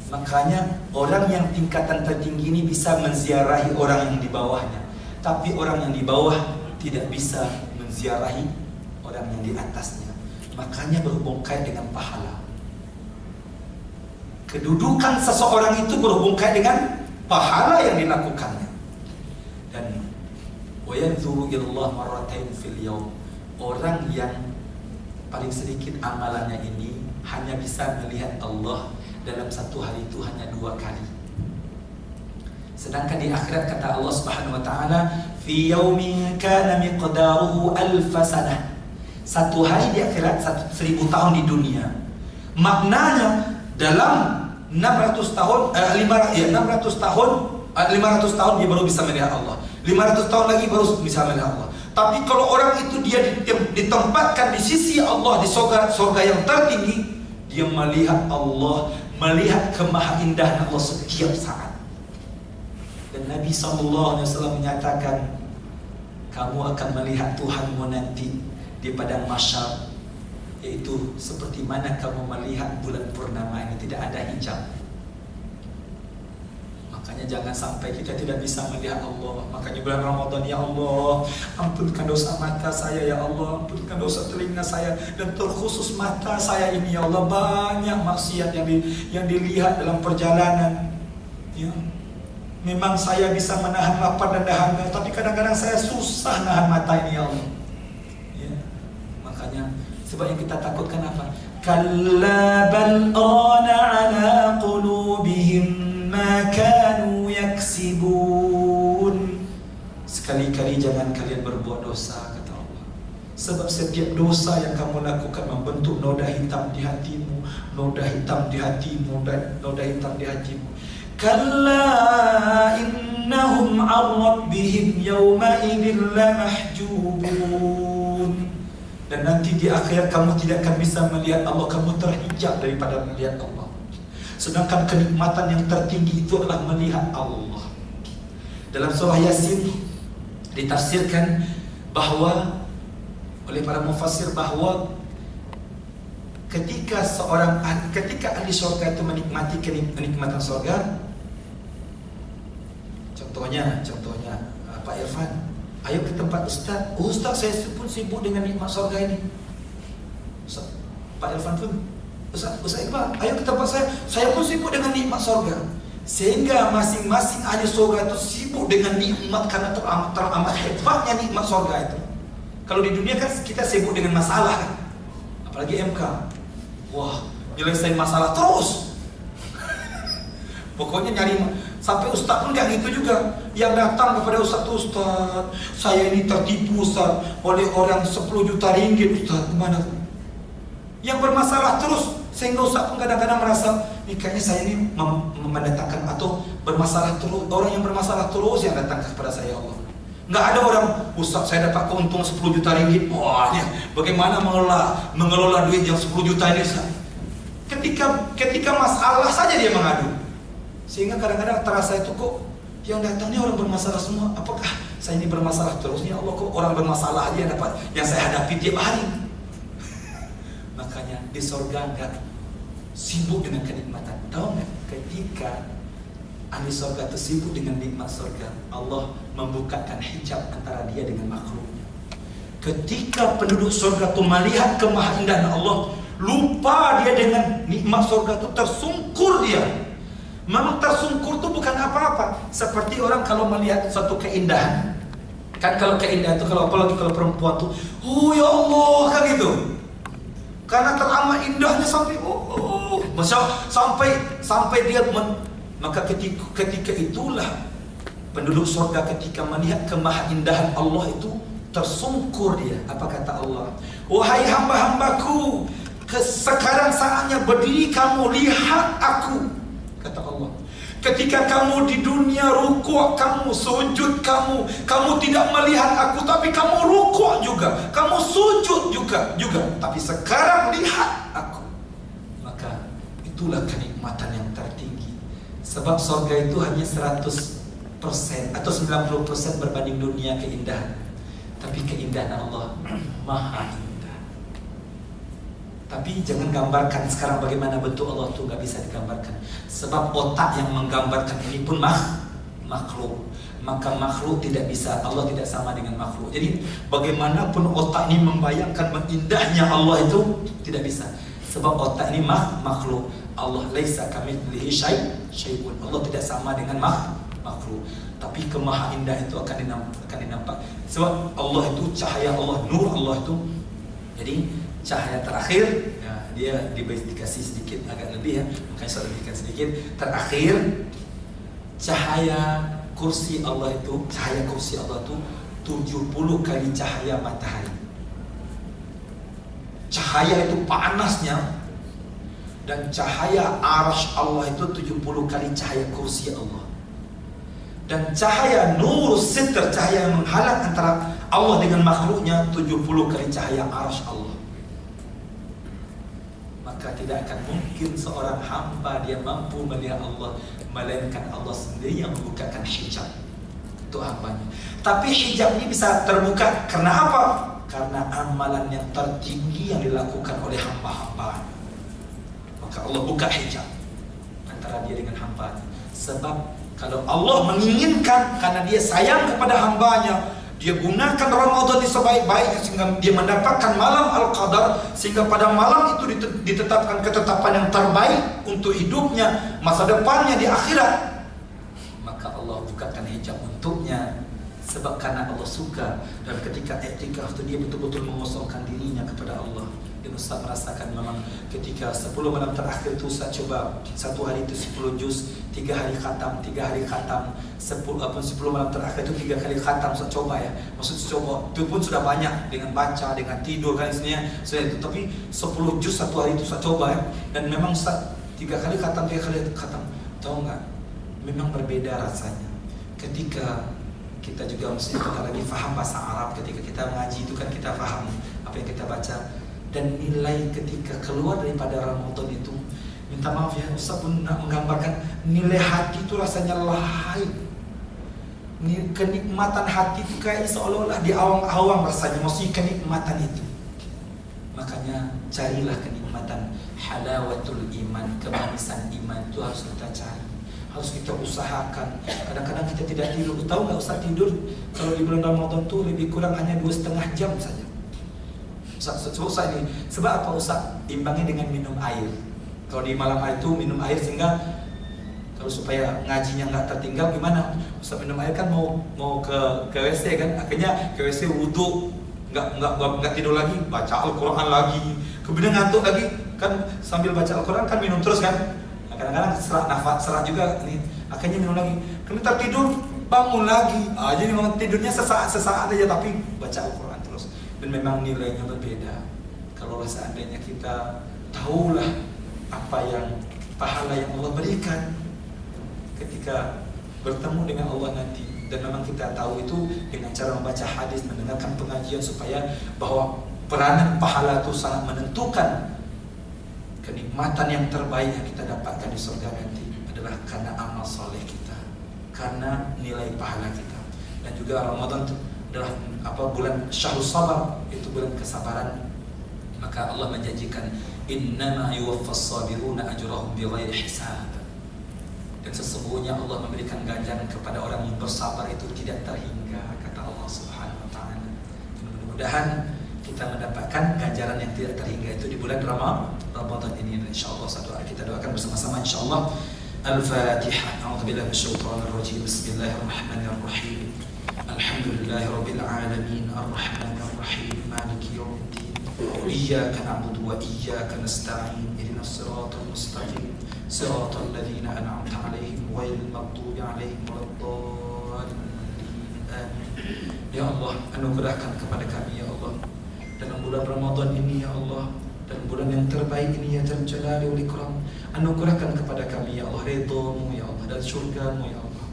Makanya orang yang tingkatan tertinggi ini bisa menziarahi orang yang di bawahnya, tapi orang yang di bawah tidak bisa menziarahi orang yang di atasnya. Makanya berhubung kait dengan pahala. Kedudukan seseorang itu berhubung kait dengan pahala yang dilakukannya. Dan wa yanzuru ilallah marratain fil yaum. Orang yang paling sedikit amalannya ini hanya bisa melihat Allah dalam satu hari itu hanya 2 kali. Sedangkan di akhirat kata Allah Subhanahu wa taala, fi yaumin kana miqdaruhu alf sanah. Satu hari di akhirat 1000 tahun di dunia. Maknanya dalam 600 tahun 500 tahun dia baru bisa melihat Allah. 500 tahun lagi baru bisa melihat Allah. Tapi kalau orang itu dia ditempatkan di sisi Allah, di surga yang tertinggi, dia melihat Allah, melihat kemahaindahan Allah setiap saat. Dan Nabi SAW menyatakan, kamu akan melihat Tuhanmu nanti di padang mahsyar, yaitu seperti mana kamu melihat bulan purnama ini, tidak ada hijab. Makanya jangan sampai kita tidak bisa melihat Allah. Makanya bulan Ramadan, ya Allah, ampunkan dosa mata saya, ya Allah, ampunkan dosa telinga saya, dan terkhusus mata saya ini, ya Allah, banyak maksiat yang dilihat dalam perjalanan. Ya. Memang saya bisa menahan lapar dan dahaga, tapi kadang-kadang saya susah nahan mata ini, ya Allah. Ya. Makanya sebab yang kita takutkan apa? Kalla bal ana ala qulubihim ma kanu yaksibun. Sekali-kali jangan kalian berbuat dosa, kata Allah. Sebab setiap dosa yang kamu lakukan membentuk noda hitam di hatimu, noda hitam di hatimu, dan noda hitam di hatimu. Kalla innahum an rabbihim yawma idzin lamahjubun. Dan nanti di akhir kamu tidak akan bisa melihat Allah, kamu terhijab daripada melihat Allah. Sedangkan kenikmatan yang tertinggi itu adalah melihat Allah. Dalam surah Yasin ditafsirkan bahwa oleh para mufassir bahwa ketika ahli surga itu menikmati kenikmatan surga, contohnya Pak Irfan, ayo ke tempat Ustaz. Oh Ustaz, saya pun sibuk dengan nikmat surga ini. Ustaz, Pak Irfan pun, Ustaz Iqbal, ayo ke tempat saya pun sibuk dengan nikmat surga. Sehingga masing-masing ahli surga itu sibuk dengan nikmat, karena teramat hebatnya nikmat surga itu. Kalau di dunia kan kita sibuk dengan masalah kan, apalagi MK. Wah, nyelesain masalah terus. Pokoknya nyari, sampai Ustaz pun gak gitu juga. Yang datang kepada Ustaz, saya ini tertipu Ustaz oleh orang 10 juta ringgit Ustaz. Gimana? yang bermasalah terus, sehingga Ustaz pun kadang-kadang merasa ini kayaknya saya ini mendatangkan atau bermasalah terus, orang yang bermasalah terus yang datang kepada saya, Allah. Nggak ada orang, Ustaz saya dapat keuntungan 10 juta ringgit, wah ya, bagaimana mengelola duit yang 10 juta ini, Ustaz? Ketika masalah saja dia mengadu, sehingga kadang-kadang terasa itu kok yang datangnya orang bermasalah semua. Apakah saya ini bermasalah terus? Ya Allah, kok orang bermasalah aja yang dapat yang saya hadapi tiap hari. Makanya di sorga enggak sibuk dengan kenikmatan. Tahu nggak? Ketika ahli sorga itu sibuk dengan nikmat sorga, Allah membukakan hijab antara dia dengan makhluknya. Ketika penduduk sorga itu melihat kemahaindahan Allah, lupa dia dengan nikmat sorga itu, tersungkur dia. Memang tersungkur itu bukan apa-apa. Seperti orang kalau melihat suatu keindahan, kan kalau keindahan itu, kalau apalagi kalau perempuan tuh, oh ya Allah, kan gitu. Karena teramat indahnya sampai sampai dia maka ketika itulah penduduk surga ketika melihat kemahaindahan Allah itu tersungkur dia. Apa kata Allah? Wahai hamba-hambaku, sekarang saatnya berdiri kamu, lihat aku, kata Allah. Ketika kamu di dunia rukuk kamu, sujud kamu tidak melihat aku, tapi kamu rukuk juga, kamu sujud juga. Tapi sekarang lihat aku. Maka itulah kenikmatan yang tertinggi. Sebab surga itu hanya 100% atau 90% berbanding dunia keindahan. Tapi keindahan Allah maha indah. Tapi jangan gambarkan sekarang bagaimana bentuk Allah itu, nggak bisa digambarkan. Sebab otak yang menggambarkan ini pun makhluk. Maka makhluk tidak bisa, Allah tidak sama dengan makhluk. Jadi bagaimanapun otak ini membayangkan indahnya Allah itu tidak bisa. Sebab otak ini makhluk. Allah laisa kamitslihi syai'un. Allah tidak sama dengan makhluk. Tapi kemahaindahan itu akan dinampak. Sebab Allah itu cahaya Allah, nur Allah itu. Jadi cahaya terakhir, ya, dia dikasih sedikit agak lebih ya, makanya saya lebihkan sedikit. Terakhir, cahaya kursi Allah itu 70 kali cahaya matahari. Cahaya itu panasnya, dan cahaya arasy Allah itu 70 kali cahaya kursi Allah. Dan cahaya nur sitr, cahaya yang menghalang antara Allah dengan makhluknya 70 kali cahaya arasy Allah. Maka tidak akan mungkin seorang hamba dia mampu melihat Allah, melainkan Allah sendiri yang membukakan hijab untuk hambanya. Tapi hijab ini bisa terbuka karena apa? Karena amalan yang tertinggi yang dilakukan oleh hamba-hamba. Maka Allah buka hijab antara dia dengan hambanya. Sebab kalau Allah menginginkan, karena dia sayang kepada hambanya, dia gunakan Ramadan ini sebaik-baiknya sehingga dia mendapatkan malam Al-Qadar, sehingga pada malam itu ditetapkan ketetapan yang terbaik untuk hidupnya, masa depannya di akhirat. Maka Allah bukakan hijab untuknya. Sebab karena Allah suka, dan ketika i'tikaf itu dia betul-betul mengosongkan dirinya kepada Allah. Dan Ustaz merasakan memang ketika 10 malam terakhir itu Ustaz coba, satu hari itu 10 juz, 3 hari khatam, 10 malam terakhir itu 3 kali khatam Ustaz coba ya. Maksudnya coba, itu pun sudah banyak dengan baca, dengan tidur kan istilahnya sudah itu. Tapi 10 juz satu hari itu Ustaz coba ya. Dan memang Ustaz 3 kali khatam. Tahu nggak? Memang berbeda rasanya. Ketika kita juga mesti kita lagi faham bahasa Arab, ketika kita mengaji itu kan kita faham apa yang kita baca. Dan nilai ketika keluar daripada Ramadan itu, minta maaf ya, Ustaz pun nak menggambarkan nilai hati itu rasanya lain. Kenikmatan hati itu kayak seolah-olah di awang-awang rasanya, maksudnya kenikmatan itu. Makanya carilah kenikmatan halawatul iman, kemanisan iman itu harus kita cari, harus kita usahakan. Kadang-kadang kita tidak tidur. Tahu nggak Ustaz, tidur kalau di bulan Ramadan tuh lebih kurang hanya 2,5 jam saja. Ustaz ini, sebab apa Ustaz? Imbangi dengan minum air. Kalau di malam hari itu minum air, sehingga kalau supaya ngajinya nggak tertinggal gimana? Ustaz minum air kan mau ke WC kan, akhirnya ke WC wudu, nggak tidur lagi, baca Al-Quran lagi, kemudian ngantuk lagi kan, sambil baca Al-Quran kan minum terus kan. Kadang-kadang serat juga ini, akhirnya minum lagi, kemudian tertidur, bangun lagi. Jadi memang tidurnya sesaat aja, tapi baca Al-Quran terus. Dan memang nilainya berbeda. Kalau seandainya kita tahulah apa yang pahala yang Allah berikan ketika bertemu dengan Allah nanti, dan memang kita tahu itu dengan cara membaca hadis, mendengarkan pengajian, supaya bahwa peranan pahala itu sangat menentukan kenikmatan yang terbaik yang kita dapatkan di surga nanti adalah karena amal soleh kita, karena nilai pahala kita. Dan juga Ramadan adalah bulan Syahrus Sabar, itu bulan kesabaran. Maka Allah menjanjikan innama yuwaffas sabiruna ajrahum bighairi hisab. Dan sesungguhnya Allah memberikan ganjaran kepada orang yang bersabar itu tidak terhingga, kata Allah Subhanahu wa taala. Mudah-mudahan kita mendapatkan ganjaran yang tidak terhingga itu di bulan Ramadan ini. Insyaallah satu hari kita doakan bersama-sama insyaallah. Al-Fatihah. A'udzubillahi minasyaitonir rajim. Bismillahirrahmanirrahim. Alhamdulillahirabbil alamin arrahmanir rahim maliki yaumiddin. Iyyaka na'budu wa iyyaka nasta'in. Ihdinas siratal mustaqim. Siratal ladzina an'amta 'alaihim ghairil maghdubi 'alaihim waladdallin. Amin. Ya Allah, anugerahkan kepada kami ya Allah dalam bulan Ramadan ini ya Allah, dan bulan yang terbaik ini ya Dzal Jalali wal Ikram, anugerahkan kepada kami ya Allah ridha-Mu ya Allah dan surga-Mu ya Allah.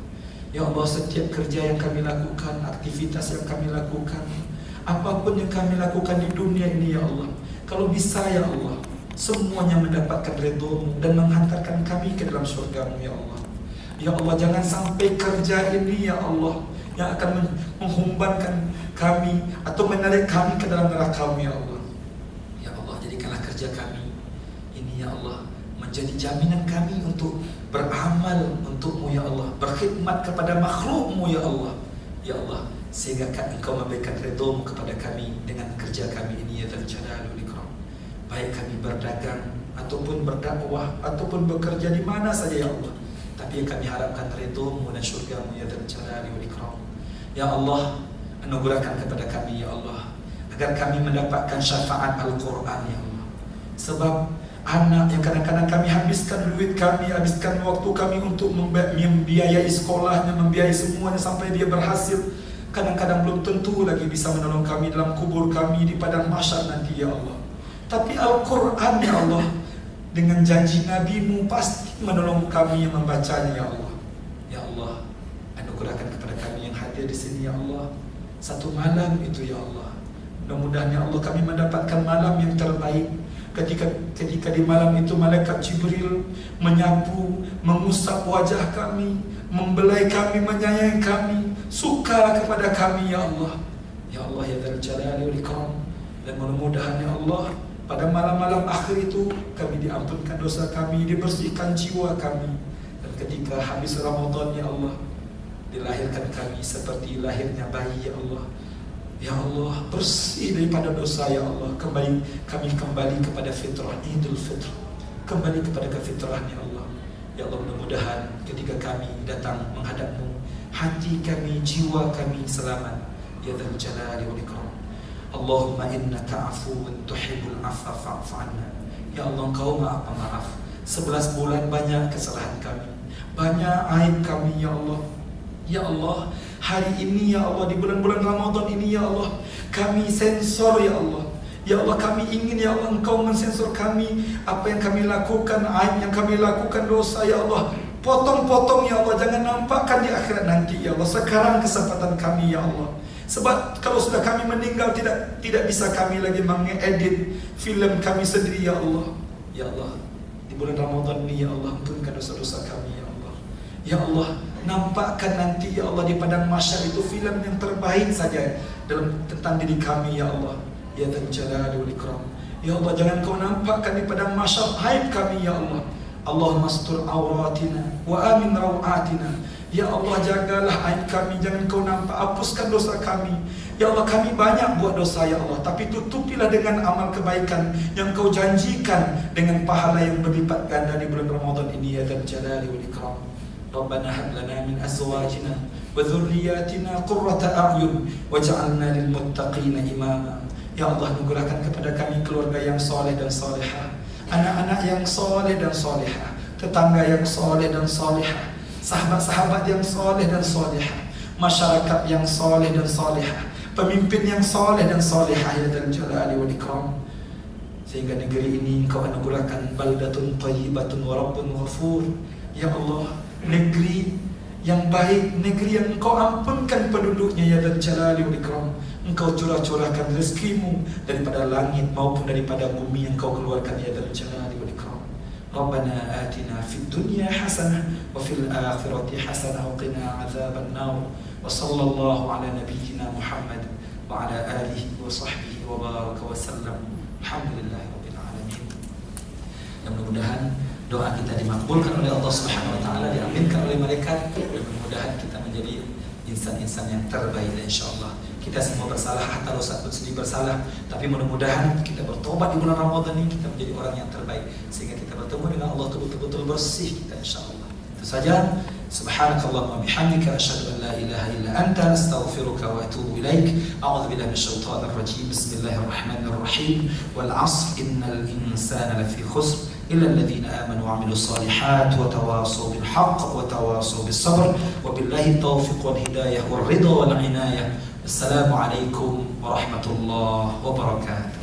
Ya Allah, setiap kerja yang kami lakukan, aktivitas yang kami lakukan, apapun yang kami lakukan di dunia ini ya Allah, kalau bisa ya Allah, semuanya mendapatkan ridha-Mu dan menghantarkan kami ke dalam surga-Mu ya Allah. Ya Allah, jangan sampai kerja ini ya Allah yang akan menghumbankan kami atau menarik kami ke dalam neraka-Mu ya Allah. Ya Allah, jadikanlah kerja kami ini ya Allah menjadi jaminan kami untuk beramal untuk-Mu ya Allah, berkhidmat kepada makhluk-Mu ya Allah. Ya Allah, sehingga Engkau memberikan ridha-Mu kepada kami dengan kerja kami ini ya Dzal Jalali wal Ikram. Baik kami berdagang ataupun berdakwah ataupun bekerja di mana saja ya Allah, tapi yang kami harapkan ridha-Mu dan surga-Mu ya Dzal Jalali wal Ikram. Ya Allah, anugerahkan kepada kami ya Allah agar kami mendapatkan syafaat Al-Quran ya Allah. Sebab anak yang kadang-kadang kami habiskan duit kami, habiskan waktu kami untuk membiayai sekolahnya, membiayai semuanya sampai dia berhasil, kadang-kadang belum tentu lagi bisa menolong kami dalam kubur kami di padang mahsyar nanti ya Allah. Tapi Al-Quran ya Allah, dengan janji Nabi-Mu pasti menolong kami yang membacanya ya Allah. Ya Allah, anugerahkan kepada kami yang hadir di sini ya Allah satu malam itu ya Allah. Mudah-mudahan ya Allah kami mendapatkan malam yang terbaik. Ketika di malam itu malaikat Jibril menyapu, mengusap wajah kami, membelai kami, menyayangi kami, suka kepada kami ya Allah. Ya Allah ya Dzal Jalali wal Ikram. Dan mudah-mudahan ya Allah pada malam-malam akhir itu kami diampunkan dosa kami, dibersihkan jiwa kami. Dan ketika habis Ramadan ya Allah, dilahirkan kami seperti lahirnya bayi ya Allah. Ya Allah, bersih daripada dosa ya Allah. Kami kembali kepada fitrah Idul Fitr, kembali kepada kefitrahan ya Allah. Ya Allah, mudah-mudahan ketika kami datang menghadap-Mu, hati kami, jiwa kami selamat ya Dzal Jalali wal Ikram. Allahumma innaka afuwun tuhibbul afwa fa'fu 'anna. Ya Allah, Engkau Maha Pemaaf. 11 bulan banyak kesalahan kami, banyak aib kami ya Allah. Ya Allah, hari ini ya Allah, di bulan-bulan Ramadan ini ya Allah, kami sensor ya Allah. Ya Allah, kami ingin ya Allah Engkau mensensor kami, apa yang kami lakukan, aib yang kami lakukan, dosa ya Allah, potong-potong ya Allah, jangan nampakkan di akhirat nanti ya Allah. Sekarang kesempatan kami ya Allah. Sebab kalau sudah kami meninggal, tidak bisa kami lagi mengedit film kami sendiri ya Allah. Ya Allah, di bulan Ramadan ini ya Allah, ampunkan dosa-dosa kami ya Allah. Ya Allah, nampakkan nanti ya Allah di padang mahsyar itu film yang terbaik saja tentang diri kami ya Allah. Ya Dzal Jalali wal Ikram. Ya Allah, jangan Kau nampakkan di padang mahsyar aib kami ya Allah. Allahumma astur auratina wa amin rawatina. Ya Allah, jagalah aib kami, jangan Kau nampak, hapuskan dosa kami. Ya Allah, kami banyak buat dosa ya Allah, tapi tutupilah dengan amal kebaikan yang Kau janjikan dengan pahala yang berlipat ganda di bulan Ramadan ini ya Dzal Jalali wal Ikram. Rabbana hab lana min azwajina wa dhurriyyatina qurrata a'yun waj'alna lil muttaqina imama. Ya Allah, anugerahkan kepada kami keluarga yang soleh dan solehah, anak-anak yang soleh dan solehah, tetangga yang soleh dan solehah, sahabat-sahabat yang soleh dan solehah, masyarakat yang soleh dan solehah, pemimpin yang soleh dan solehah ya Dzal Jalali wal Ikram. sehingga negeri ini Engkau anugerahkan baldatun thayyibatun wa rabbun ghafur. Ya Allah, negeri yang baik, negeri yang Engkau ampunkan penduduknya ya Dzal Jalali wal Ikram. Engkau curah-curahkan rezekimu daripada langit maupun daripada bumi yang Engkau keluarkan ya Dzal Jalali wal Ikram. Rabbana atina fid dunya hasanah wa fil akhirati hasanah wa qina adzaban nar. Wa sallallahu ala nabiyyina Muhammad wa ala alihi wa sahbihi wa baraka wa sallam. Alhamdulillahirabbil alamin. Dan mudah-mudahan doa kita dimakbulkan oleh Allah Subhanahu wa taala, diaminkan oleh malaikat, dan mudah-mudahan kita menjadi insan-insan yang terbaik insyaallah. Kita semua bersalah, hatta Ustaz pun sendiri bersalah, tapi mudah-mudahan kita bertobat di bulan Ramadan ini, kita menjadi orang yang terbaik sehingga kita bertemu dengan Allah betul-betul bersih kita insyaallah. Itu saja. Subhanakallahumma bihamdika asyhadu an la ilaha illa anta astaghfiruka wa atubu ilaik. A'udzu billahi minasyaitonir rajim. Bismillahirrahmanirrahim. Wal 'asr innal insana lafi khusr illa alladhina amanu wa 'amilus solihat wa tawasaw bil haqq wa tawasaw bis sabr wa billahi taufiq wal hidayah wal ridha wal inayah. Assalamualaikum warahmatullahi wabarakatuh.